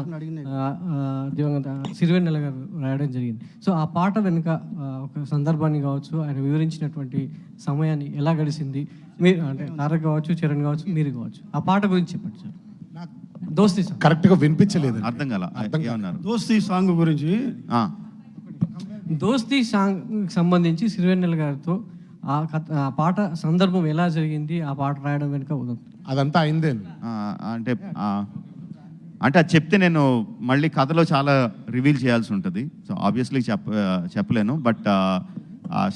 S13: దివంగత సిరివెన్నెల గారు రాయడం జరిగింది. సో ఆ పాట వెనుక ఒక సందర్భాన్ని కావచ్చు, ఆయన వివరించినటువంటి సమయాన్ని ఎలా గడిచింది, మీరు అంటే తారక్ కావచ్చు, చరణ్ కావచ్చు, మీరు కావచ్చు, ఆ పాట గురించి చెప్పండి సార్. దోస్తీ సాంగ్
S1: కరెక్ట్గా వినిపించలేదు.
S5: అర్థం కాల ఏమన్నారు?
S8: దోస్తీ సాంగ్ గురించి
S13: దోస్తీ సాంగ్ సంబంధించి సిరివెన్నెల గారితో ఆ పాట సందర్భం ఎలా జరిగింది, ఆ పాట రాయడం వెనుక
S1: అదంతా అయిందే.
S5: అంటే అంటే అది చెప్తే నేను మళ్ళీ కథలో చాలా రివీల్ చేయాల్సి ఉంటుంది. సో ఆబ్వియస్లీ చెప్పలేను. బట్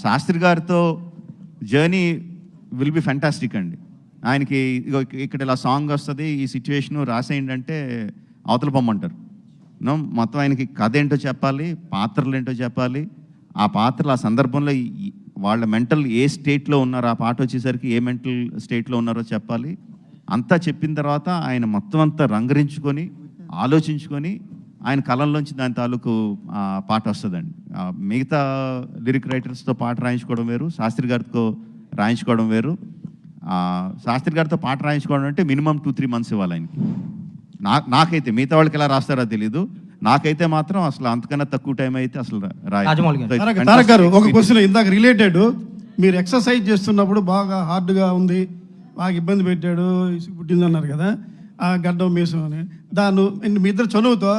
S5: శాస్త్రి గారితో జర్నీ విల్ బి ఫ్యాంటాస్టిక్ అండి. ఆయనకి ఇక్కడ ఇలా సాంగ్ వస్తుంది, ఈ సిచ్యువేషను రాసేయండి అంటే అవతల పొమ్మంటారు. మొత్తం ఆయనకి కథ ఏంటో చెప్పాలి, పాత్రలు ఏంటో చెప్పాలి, ఆ పాత్రలు ఆ సందర్భంలో వాళ్ళ మెంటల్ ఏ స్టేట్లో ఉన్నారో, ఆ పాట వచ్చేసరికి ఏ మెంటల్ స్టేట్లో ఉన్నారో చెప్పాలి. అంతా చెప్పిన తర్వాత ఆయన మొత్తం అంతా రంగరించుకొని ఆలోచించుకొని ఆయన కలంలోంచి దాని తాలూకు పాట వస్తుందండి. మిగతా లిరిక్ రైటర్స్తో పాట రాయించుకోవడం వేరు, శాస్త్రి గారితో రాయించుకోవడం వేరు. శాస్త్రి గారితో పాట రాయించుకోవడం అంటే మినిమం 2-3 months ఇవ్వాలి ఆయనకి. నాకైతే, మిగతా వాళ్ళకి ఎలా రాస్తారో తెలీదు, నాకైతే మాత్రం అసలు అంతకన్నా తక్కువ టైం అయితే అసలు
S8: తారక్ గారు ఒక క్వశ్చన్ ఇందాక రిలేటెడ్. మీరు ఎక్సర్సైజ్ చేస్తున్నప్పుడు బాగా హార్డ్గా ఉంది, బాగా ఇబ్బంది పెట్టాడు, ఇసుకు పుట్టింది అన్నారు కదా, ఆ గడ్డం మీసం అని. దాన్ని మీ ఇద్దరు చనువుతో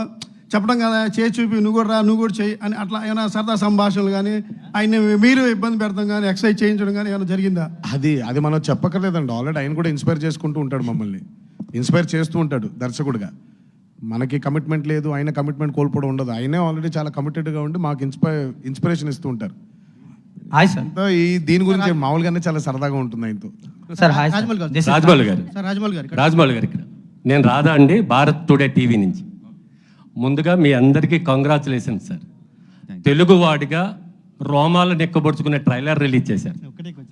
S8: చెప్పడం కదా, చేయి చూపి నువ్వు కూడా రా, నువ్వు కూడా చేయి అని అట్లా ఏమైనా సరదా సంభాషణలు కానీ, ఆయన మీరు ఇబ్బంది పెడతాం కానీ, ఎక్సర్సైజ్ చేయించడం కానీ ఏమైనా జరిగిందా?
S1: అది మనం చెప్పక్కర్లేదండి. ఆల్రెడీ ఆయన కూడా ఇన్స్పైర్ చేసుకుంటూ ఉంటాడు, మమ్మల్ని ఇన్స్పైర్ చేస్తూ ఉంటాడు దర్శకుడిగా. మనకి కమిట్మెంట్ లేదు, ఆయన కమిట్మెంట్ కోల్పోవడం ఉండదు. ఆయనే ఆల్రెడీ చాలా కమిటెడ్గా ఉండి మాకు ఇన్స్పిరేషన్ ఇస్తూ ఉంటారు. ఈ దీని గురించి మామూలుగానే చాలా సరదాగా ఉంటుంది ఆయనతో.
S14: రాజమౌళి గారు ఇక్కడ నేను రాధా అండి, భారత్ టుడే టీవీ నుంచి. ముందుగా మీ అందరికీ కంగ్రాచులేషన్స్ సార్. తెలుగువాడిగా రోమాలు నెక్కబొడుచుకునే ట్రైలర్ రిలీజ్ చేశారు.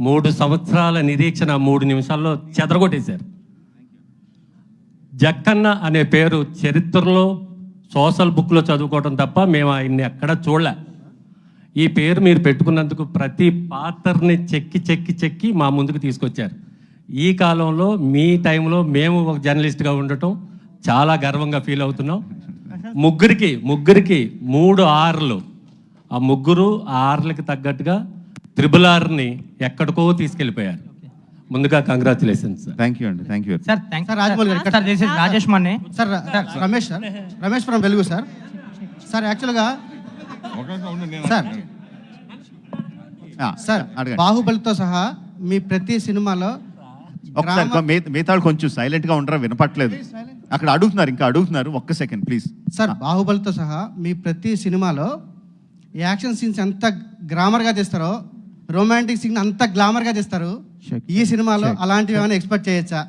S14: 3 సంవత్సరాల నిరీక్షణ 3 నిమిషాల్లో చెదరగొట్టేశారు. జక్కన్న అనే పేరు చరిత్రలో సోషల్ బుక్లో చదువుకోవడం తప్ప మేము ఆయన్ని ఎక్కడ చూడలే. ఈ పేరు మీరు పెట్టుకున్నందుకు ప్రతి పాత్రని చెక్కి మా ముందుకు తీసుకొచ్చారు. ఈ కాలంలో మీ టైంలో మేము ఒక జర్నలిస్ట్గా ఉండటం చాలా గర్వంగా ఫీల్ అవుతున్నాం. ముగ్గురికి 3 ఆర్లు, ఆ 3 ఆర్లకి తగ్గట్టుగా ట్రిపుల్ ఆర్ని ఎక్కడికో తీసుకెళ్ళిపోయారు. ముందుగా కంగ్రాచులేషన్స్ సార్.
S5: థ్యాంక్ యూ అండి, థ్యాంక్ యూ
S12: సార్. రాజమౌళి గారు sir, this is Rajesh Manne sir. Ramesh from వెలుగు సార్. సార్ యాక్చువల్గా సార్ బాహుబలితో సహా మీ ప్రతి సినిమాలో
S5: మిగతా కొంచెం సైలెంట్గా ఉండరా, వినపట్లేదు. అక్కడ అడుగుతున్నారు, ఒక్క సెకండ్ ప్లీజ్.
S12: సార్ బాహుబలితో సహా మీ ప్రతి సినిమాలో యాక్షన్ సీన్స్ ఎంత గ్రామర్గా తీస్తారో, రొమాంటిక్ సీన్ అంత గ్లామర్గా తీస్తారు. ఈ సినిమాలో అలాంటివి ఏమైనా ఎక్స్పెక్ట్ చేయొచ్చా?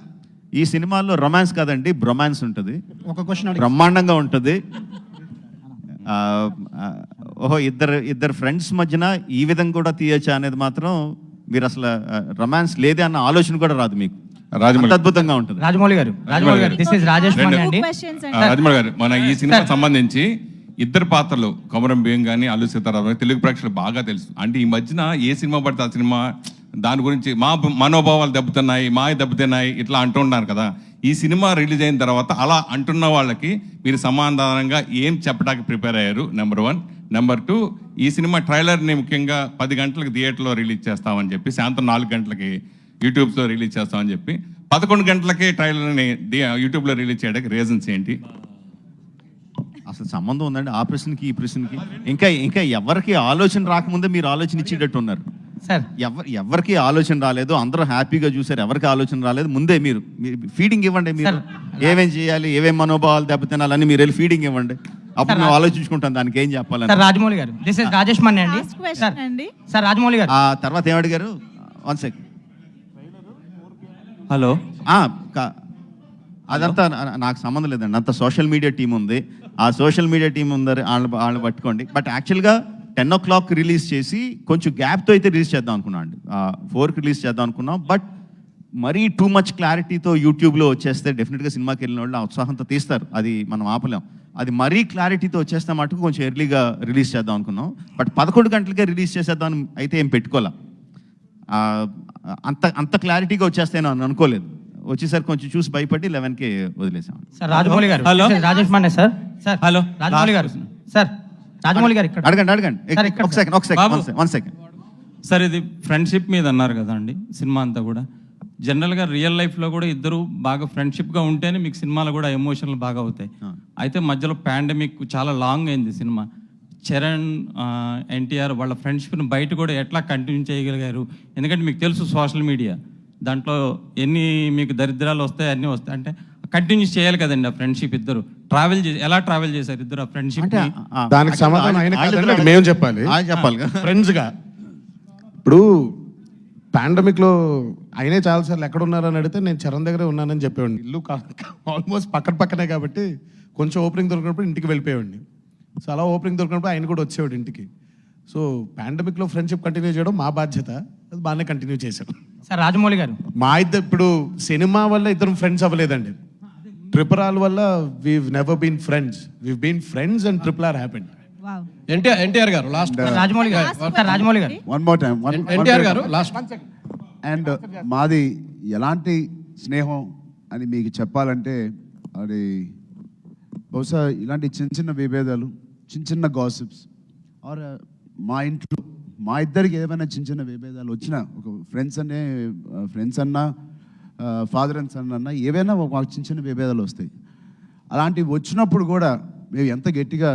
S5: ఈ సినిమాలో రొమాన్స్ కాదండి, బ్రొమాన్స్ ఉంటుంది.
S12: ఒక క్వశ్చన్
S5: బ్రహ్మాండంగా ఉంటుంది. ఓహో, ఇద్దరు ఫ్రెండ్స్ మధ్యన ఈ విధంగా కూడా తీయచ్చా అనేది మాత్రం మీరు అసలు రొమాన్స్ లేదే అన్న ఆలోచన కూడా రాదు మీకు. అద్భుతంగా ఉంటుంది.
S12: రాజమౌళి గారు దిస్ ఇస్ రాజేష్ మన్నే అండి.
S15: రాజమౌళి గారు, మన ఈ సినిమా సంబంధించి ఇద్దరు పాత్రలు కొమరం భీం కానీ అల్లు సీతారామన్ తెలుగు ప్రేక్షకులు బాగా తెలుసు. అంటే ఈ మధ్యన ఏ సినిమా పడితే ఆ సినిమా దాని గురించి మా మనోభావాలు దెబ్బతున్నాయి ఇట్లా అంటున్నారు కదా. ఈ సినిమా రిలీజ్ అయిన తర్వాత అలా అంటున్న వాళ్ళకి మీరు సమాధానంగా ఏం చెప్పడానికి ప్రిపేర్ అయ్యారు? నెంబర్ 1. నెంబర్ 2, ఈ సినిమా ట్రైలర్ని ముఖ్యంగా 10 గంటలకు థియేటర్లో రిలీజ్ చేస్తామని చెప్పి, సాయంత్రం 4 గంటలకి యూట్యూబ్లో రిలీజ్ చేస్తామని చెప్పి 11 గంటలకే ట్రైలర్ని యూట్యూబ్లో రిలీజ్ చేయడానికి రీజన్స్ ఏంటి?
S5: అసలు సంబంధం ఉందండి ఆ ప్రశ్నకి ఈ ప్రశ్నకి? ఇంకా ఎవరికి ఆలోచన రాకముందే మీరు ఆలోచన ఇచ్చేటట్టు ఉన్నారు
S12: సార్.
S5: ఎవరికి ఆలోచన రాలేదు, అందరూ హ్యాపీగా చూసారు. ఎవరికి ఆలోచన రాలేదు, ముందే మీరు ఫీడింగ్ ఇవ్వండి. మీరు ఏమేం చేయాలి, ఏమేం మనోభావాలు దెబ్బతినాలని మీరు వెళ్ళి ఫీడింగ్ ఇవ్వండి. అప్పుడు మేము ఆలోచించుకుంటాం దానికి ఏం చెప్పాలని.
S12: రాజమౌళి గారు దిస్ ఇస్ రాజేష్ మన్నే అండి. సార్ రాజమౌళి గారు
S5: ఆ తర్వాత ఏమడిగారు? 1 సెకండ్.
S14: హలో.
S5: అదంతా నాకు సంబంధం లేదండి. అంత సోషల్ మీడియా టీం ఉంది. ఆ సోషల్ మీడియా టీం ఉందని వాళ్ళని పట్టుకోండి. బట్ యాక్చువల్గా 10 o'clock రిలీజ్ చేసి కొంచెం గ్యాప్తో అయితే రిలీజ్ చేద్దాం అనుకున్నాం అండి. 4కి రిలీజ్ చేద్దాం అనుకున్నాం. బట్ మరీ టూ మచ్ క్లారిటీతో యూట్యూబ్లో వచ్చేస్తే డెఫినెట్గా సినిమాకి వెళ్ళిన వాళ్ళు ఆ ఉత్సాహంతో తీస్తారు, అది మనం ఆపలేం. అది మరీ క్లారిటీతో వచ్చేస్తే మటుకు కొంచెం ఎర్లీగా రిలీజ్ చేద్దాం అనుకున్నాం. బట్ 11 గంటలకే రిలీజ్ చేసేద్దాం అయితే ఏం పెట్టుకోలే. అంత క్లారిటీగా వచ్చేస్తాయని నేను అనుకోలేదు. వచ్చేసరికి కొంచెం చూసి భయపడి 11కే వదిలేసాం.
S16: సార్ రాజమౌళి గారు,
S6: హలో
S16: రాజేష్ మానే సార్. సార్
S6: హలో
S16: రాజమౌళి గారు, సార్ రాజమౌళి గారు ఇక్కడ
S5: అడగండి. ఒక సెకండ్.
S6: సార్ ఇది ఫ్రెండ్షిప్ మీద అన్నారు కదా అండి సినిమా అంతా కూడా. జనరల్గా రియల్ లైఫ్లో కూడా ఇద్దరు బాగా ఫ్రెండ్షిప్గా ఉంటేనే మీకు సినిమాలు కూడా ఎమోషనల్ బాగా అవుతాయి. అయితే మధ్యలో పాండమిక్ చాలా లాంగ్ అయింది సినిమా. చరణ్ ఎన్టీఆర్ వాళ్ళ ఫ్రెండ్షిప్ని బయట కూడా ఎట్లా కంటిన్యూ చేయగలిగారు? ఎందుకంటే మీకు తెలుసు సోషల్ మీడియా దాంట్లో ఎన్ని మీకు దరిద్రాలు వస్తాయి, అన్నీ వస్తాయి. అంటే కంటిన్యూ చేయాలి కదండి ఆ ఫ్రెండ్షిప్. ఇద్దరు ఎలా ట్రావెల్ చేశారు ఇద్దరు ఆ ఫ్రెండ్షిప్?
S1: దానికి సమాధానం ఆయన కాదండి, అది మేము చెప్పాలి. ఫ్రెండ్స్గా ఇప్పుడు పాండమిక్లో ఆయనే చాలాసార్లు ఎక్కడ ఉన్నారని అడిగితే నేను చరణ్ దగ్గరే ఉన్నానని చెప్పేవాడిని. ఇల్లు ఆల్మోస్ట్ పక్కనే కాబట్టి కొంచెం ఓపెనింగ్ దొరికినప్పుడు ఇంటికి వెళ్ళిపోయేవాడిని. సో అలా ఓపెనింగ్ దొరికినప్పుడు ఆయన కూడా వచ్చేవాడు ఇంటికి. సో పాండమిక్లో ఫ్రెండ్షిప్ కంటిన్యూ చేయడం మా బాధ్యత, అది బాగానే కంటిన్యూ చేశాం.
S16: సార్ రాజమౌళి గారు,
S1: మా ఇద్దరు ఇప్పుడు సినిమా వల్ల ఇద్దరం ఫ్రెండ్స్ అవ్వలేదండి. ట్రిపుల్ ఆర్ వల్ల we've never been friends, we've been friends and triple R happened.
S10: NTR garu last.
S16: Rajamouli గారు, సార్ రాజమౌళి గారు,
S2: one more time.
S10: NTR garu last.
S2: And మాది ఎలాంటి స్నేహం అని మీకు చెప్పాలంటే అది బహుశా ఇలాంటి చిన్న విభేదాలు, చిన్న గాసిప్స్ ఆర్ మా ఇంట్లో మా ఇద్దరికి ఏమైనా చిన్న విభేదాలు వచ్చినా, ఒక ఫ్రెండ్స్ అన్నా ఫాదర్ అండ్ సన్ అన్నా ఏవైనా మాకు చిన్న విభేదాలు వస్తాయి. అలాంటివి వచ్చినప్పుడు కూడా మేము ఎంత గట్టిగా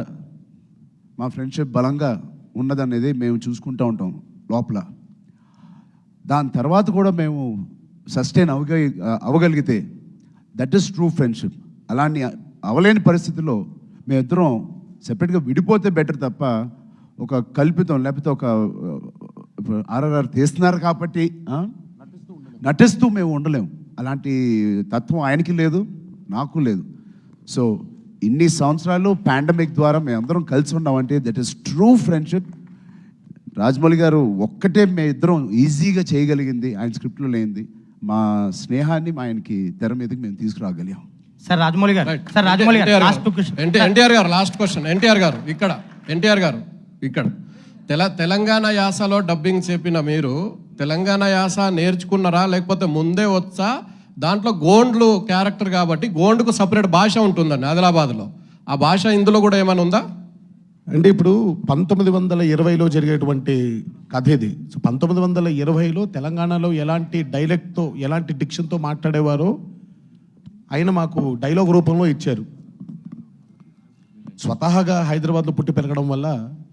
S2: మా ఫ్రెండ్షిప్ బలంగా ఉన్నదనేది మేము చూసుకుంటూ ఉంటాం లోపల. దాని తర్వాత కూడా మేము సస్టైన్ అవ్వగలిగితే దట్ ఈస్ ట్రూ ఫ్రెండ్షిప్. అలాంటి అవలేని పరిస్థితుల్లో మేమిద్దరం సెపరేట్గా విడిపోతే బెటర్ తప్ప ఒక కల్పితం లేకపోతే ఒక ఆర్ఆర్ఆర్ తీస్తున్నారు కాబట్టి నటిస్తూ మేము ఉండలేము. అలాంటి తత్వం ఆయనకి లేదు, నాకు లేదు. సో ఇన్ని సంవత్సరాలు పాండమిక్ ద్వారా మేమందరం కలిసి ఉన్నామంటే that is true friendship. Rajamouli గారు ఒక్కటే మేము ఇద్దరం ఈజీగా చేయగలిగింది ఆయన స్క్రిప్ట్లో లేనిది, మా స్నేహాన్ని ఆయనకి తెర మీదకి మేము తీసుకురాగలిగాం.
S16: సార్ రాజమౌళి గారు, సార్ రాజమౌళి గారు last question.
S10: NTR garu last question. NTR గారు ఇక్కడ తెలంగాణ యాసలో డబ్బింగ్ చెప్పిన మీరు తెలంగాణ యాస నేర్చుకున్నారా, లేకపోతే ముందే వచ్చా? దాంట్లో గోండ్లు క్యారెక్టర్ కాబట్టి గోండుకు సపరేట్ భాష ఉంటుందండి ఆదిలాబాద్లో. ఆ భాష ఇందులో కూడా ఏమైనా ఉందా?
S1: అంటే ఇప్పుడు 1920లో జరిగేటువంటి కథ ఇది. సో 1920లో తెలంగాణలో ఎలాంటి డైలెక్ట్తో ఎలాంటి డిక్షన్తో మాట్లాడేవారో ఆయన మాకు డైలాగ్ రూపంలో ఇచ్చారు. స్వతహాగా హైదరాబాద్లో పుట్టి పెరగడం వల్ల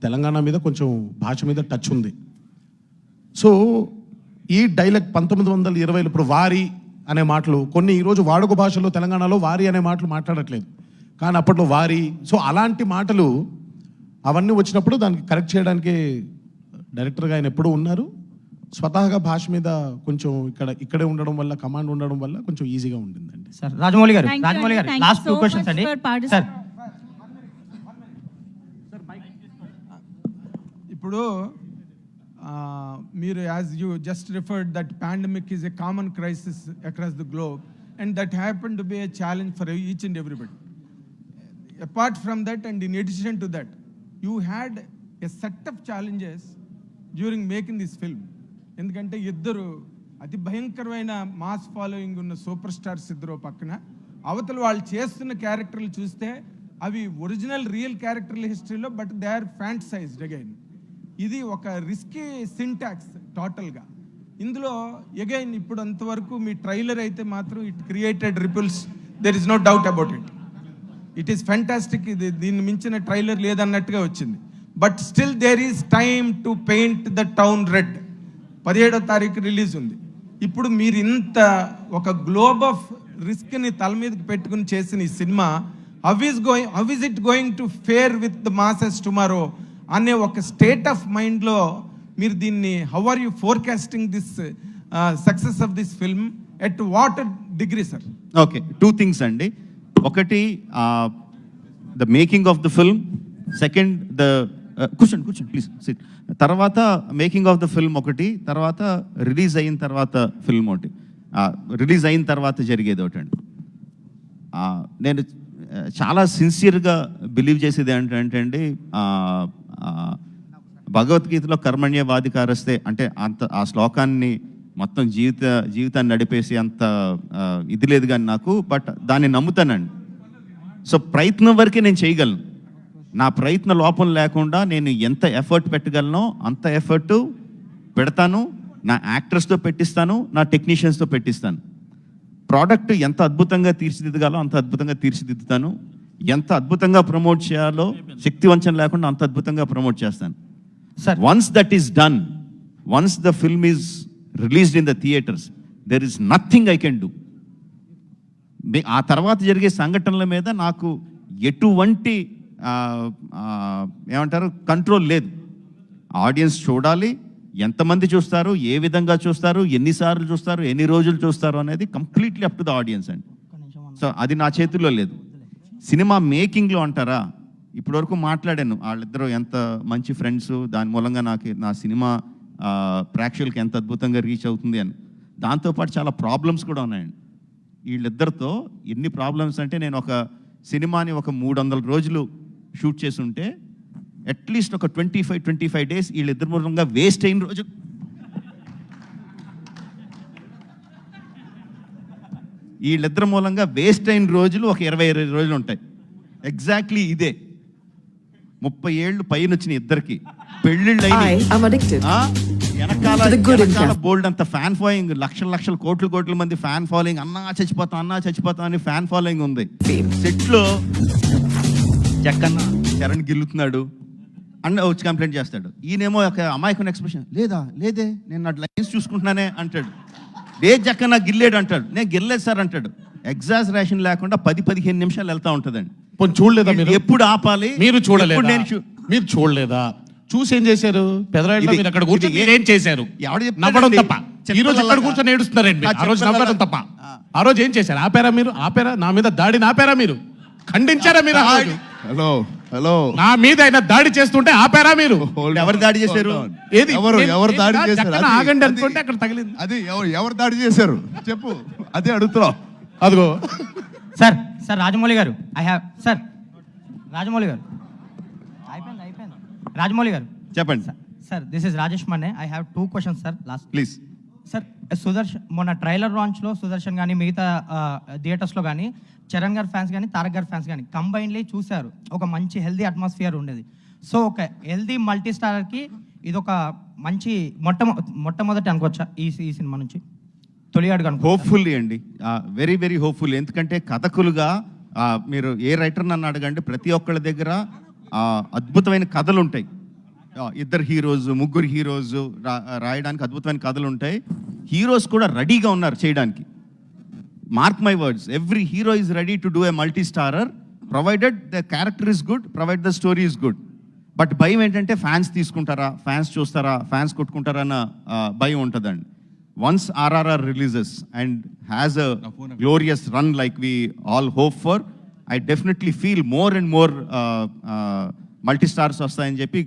S1: తెలంగాణ మీద కొంచెం భాష మీద టచ్ ఉంది. సో ఈ డైలెక్ట్ 1920లో ఇప్పుడు వారి అనే మాటలు కొన్ని ఈరోజు వాడుక భాషలో తెలంగాణలో వారి అనే మాటలు మాట్లాడట్లేదు, కానీ అప్పట్లో వారి. సో అలాంటి మాటలు అవన్నీ వచ్చినప్పుడు దానికి కరెక్ట్ చేయడానికి డైరెక్టర్గా ఆయన ఎప్పుడూ ఉన్నారు. స్వతహాగా భాష మీద కొంచెం ఇక్కడే ఉండడం వల్ల, కమాండ్ ఉండడం వల్ల కొంచెం ఈజీగా ఉండిందండి.
S16: సార్ రాజమౌళి గారు, లాస్ట్ 2 క్వశ్చన్స్ అండి సార్.
S9: ఇప్పుడు మీరు as you just referred that pandemic is a common crisis across the globe and that happen to be a challenge for each and everybody. Apart from that and in addition to that you had a set of challenges during making this film. ఎందుకంటే ఇద్దరు అతి భయంకరమైన mass following ఉన్న super stars ఇద్దరు పక్కన, అవతల వాళ్ళు చేస్తున్న క్యారెక్టర్లు చూస్తే అవి ఒరిజినల్ రియల్ క్యారెక్టర్ల హిస్టరీలో, but they are fantasised again. ఇది ఒక రిస్కీ సింటాక్స్ టోటల్గా. ఇందులో అగైన్ ఇప్పుడు అంతవరకు మీ ట్రైలర్ అయితే మాత్రం it created ripples, there is no doubt about it. It is fantastic. ఇది దీన్ని మించిన ట్రైలర్ లేదన్నట్టుగా వచ్చింది. But still there is time to paint the town red. 17వ తారీఖు రిలీజ్ ఉంది. ఇప్పుడు మీరు ఇంత ఒక గ్లోబ్ ఆఫ్ రిస్క్ని తల మీదకి పెట్టుకుని చేసిన ఈ సినిమా how is it going to fare with the masses tomorrow అనే ఒక స్టేట్ ఆఫ్ మైండ్లో మీరు దీన్ని how are you forecasting this success of this film at what degree sir?
S5: Okay, 2 things అండి. ఒకటి the making of the film, second the కూర్చోండి please sit. తర్వాత making of the film ఒకటి, తర్వాత రిలీజ్ అయిన తర్వాత ఫిల్మ్ ఒకటి. రిలీజ్ అయిన తర్వాత జరిగేది ఒకటండి. నేను చాలా సిన్సియర్గా బిలీవ్ చేసేది ఏంటంటే అండి, భగవద్గీతలో కర్మణ్యవాధికారస్తే అంటే అంత ఆ శ్లోకాన్ని మొత్తం జీవితాన్ని నడిపేసి అంత ఇది లేదు కానీ నాకు, బట్ దాన్ని నమ్ముతానండి. సో ప్రయత్నం వరకే నేను చేయగలను. నా ప్రయత్న లోపం లేకుండా నేను ఎంత ఎఫర్ట్ పెట్టగలనో అంత ఎఫర్ట్ పెడతాను. నా యాక్టర్స్తో పెట్టిస్తాను, నా టెక్నీషియన్స్తో పెట్టిస్తాను. ప్రోడక్ట్ ఎంత అద్భుతంగా తీర్చిదిద్దగాలో అంత అద్భుతంగా తీర్చిదిద్దుతాను. ఎంత అద్భుతంగా ప్రమోట్ చేయాలో శక్తివంచన లేకుండా అంత అద్భుతంగా ప్రమోట్ చేస్తాను. Once that is done, once the film is released in the theatres, there is nothing I can do. ఆ తర్వాత జరిగే సంఘటనల మీద నాకు ఎటువంటి ఏమంటారు కంట్రోల్ లేదు. ఆడియన్స్ చూడాలి, ఎంతమంది చూస్తారు, ఏ విధంగా చూస్తారు, ఎన్నిసార్లు చూస్తారు, ఎన్ని రోజులు చూస్తారు అనేది completely up to the audience అండి. సో అది నా చేతుల్లో లేదు. సినిమా మేకింగ్లో అంటారా, ఇప్పటివరకు మాట్లాడాను వాళ్ళిద్దరూ ఎంత మంచి ఫ్రెండ్స్, దాని మూలంగా నా సినిమా ప్రేక్షకులకి ఎంత అద్భుతంగా రీచ్ అవుతుంది అని. దాంతోపాటు చాలా ప్రాబ్లమ్స్ కూడా ఉన్నాయండి వీళ్ళిద్దరితో. ఎన్ని ప్రాబ్లమ్స్ అంటే, నేను ఒక సినిమాని ఒక 300 రోజులు షూట్ చేసి ఉంటే అట్లీస్ట్ ఒక 25 డేస్ వీళ్ళిద్దరి మూలంగా వేస్ట్ అయిన రోజు. వీళ్ళిద్దరి మూలంగా వేస్ట్ అయిన రోజులు ఒక 20 రోజులు ఉంటాయి. ఎగ్జాక్ట్లీ ఇదే 30 ఏళ్ళు పైన వచ్చిన ఇద్దరికి పెళ్ళిళ్ళు వెనకాల బోల్డ్ అంత ఫ్యాన్ ఫాలోయింగ్, లక్షల కోట్ల మంది ఫ్యాన్ ఫాలోయింగ్, అన్నా చచ్చిపోతా అని ఫ్యాన్ ఫాలోయింగ్ ఉంది. సెట్లో జక్కన్న చరణ్ గిల్లుతున్నాడు అన్న వచ్చి కంప్లైంట్ చేస్తాడు. ఈయనేమో ఒక అమాయకుని ఎక్స్ప్రెషన్, లేదే నేను నా లైన్స్ చూసుకుంటున్నానే అంటాడు. లేదు జక్కన్న గిల్లేడు అంటాడు. నేను గిల్లేదు సార్ అంటాడు. ఎగ్జాజరేషన్ లేకుండా 10-15 నిమిషాలు వెళ్తా ఉంటుందండి.
S17: చూడలేదా మీరు?
S5: ఎప్పుడు ఆపాలి?
S17: మీరు చూడలేదా? మీరు చూడలేదా? చూసి ఏం చేశారు? పెదరాయిలో మీరు అక్కడ కూర్చొని ఏం చేశారు? నవ్వడం తప్ప. ఈ రోజు ఇక్కడ కూర్చొని ఏడుస్తున్నారండి. ఆ రోజు నవ్వడం తప్ప. ఆ రోజు ఏం చేశారు? ఆపారా? నా మీద దాడిని ఆపారా మీరు? ఖండించారా మీరు?
S2: హలో
S17: నా మీద ఆయన దాడి చేస్తుంటే ఆపారా మీరు?
S5: ఎవరు దాడి చేశారు?
S17: ఏది
S2: ఎవరు దాడి చేశారు?
S17: ఆగండి అనుకుంటే అక్కడ తగిలింది.
S2: అది ఎవరు దాడి చేశారు చెప్పు, అదే అడుగుతున్నావు.
S17: అదిగో
S16: సార్ రాజమౌళి గారు, రాజమౌళి గారు రాజమౌళి గారు
S5: చెప్పండి
S16: sir. This is Rajesh Manne. I have 2 questions sir. Last
S5: please
S16: sir. Sudarshan మొన్న ట్రైలర్ లాంచ్లో సుదర్శన్ కానీ మిగతా థియేటర్స్లో కానీ చరణ్ గారి ఫ్యాన్స్ కానీ తారక్ గారి ఫ్యాన్స్ కానీ కంబైన్లీ చూశారు. ఒక మంచి హెల్దీ అట్మాస్ఫియర్ ఉండేది. సో ఒక హెల్దీ మల్టీ స్టారర్కి ఇది ఒక మంచి మొట్టమొదటి అనుకోవచ్చా ఈ సినిమా నుంచి? తొలి అడుగు అనుకో.
S5: హోప్ఫుల్లీ అండి, వెరీ హోప్ఫుల్. ఎందుకంటే కథకులుగా మీరు ఏ రైటర్ నన్ను అడగండి, ప్రతి ఒక్కళ్ళ దగ్గర అద్భుతమైన కథలు ఉంటాయి. 2 హీరోస్ 3 హీరోస్ రాయడానికి అద్భుతమైన కథలు ఉంటాయి. హీరోస్ కూడా రెడీగా ఉన్నారు చేయడానికి. Mark my words, every hero is ready to do a multi starrer provided the character is good, provide the story is good. But భయం ఏంటంటే ఫ్యాన్స్ తీసుకుంటారా, ఫ్యాన్స్ చూస్తారా, ఫ్యాన్స్ కొట్టుకుంటారా అన్న భయం ఉంటుందండి. Once RRR releases and has a glorious run like we all hope for, I definitely feel more and more multi-stars వస్తాయని చెప్పి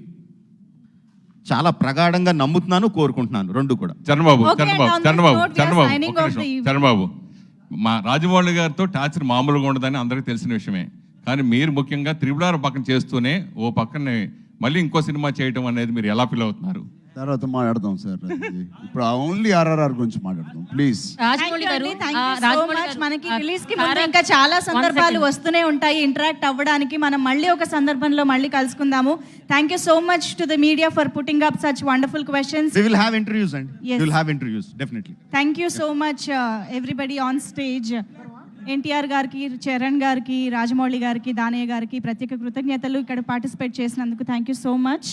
S5: చాలా ప్రగాఢంగా నమ్ముతున్నాను, కోరుకుంటున్నాను. రెండు కూడా.
S15: చరణబాబు మా రాజమౌళి గారితో టార్చర్ మామూలుగా ఉండదని అందరికీ తెలిసిన విషయమే. కానీ మీరు ముఖ్యంగా త్రిపుర పక్కన చేస్తూనే ఓ పక్కనే మళ్ళీ ఇంకో సినిమా చేయడం అనేది మీరు ఎలా ఫీల్ అవుతున్నారు?
S2: తర్వాత మాట్లాడదాం సార్. ఇప్పుడు ఓన్లీ RRR గురించి మాట్లాడదాం ప్లీజ్.
S7: మనకి రిలీజ్ కి ముందు ఇంకా చాలా సందర్భాలు వస్తూనే ఉంటాయి ఇంటరాక్ట్ అవ్వడానికి. మనం మళ్ళీ ఒక సందర్భంలో మళ్ళీ కలుసుకుందాము. Thank you so much to the media for putting up such wonderful questions.
S5: We will have interviews and we will have interviews definitely.
S7: Thank you so much everybody on stage. NTR గారికి, చరణ్ గారికి, రాజమౌళి గారికి, దానయ్య గారికి ప్రత్యేక కృతజ్ఞతలు ఇక్కడ పార్టిసిపేట్ చేసినందుకు. Thank you so much.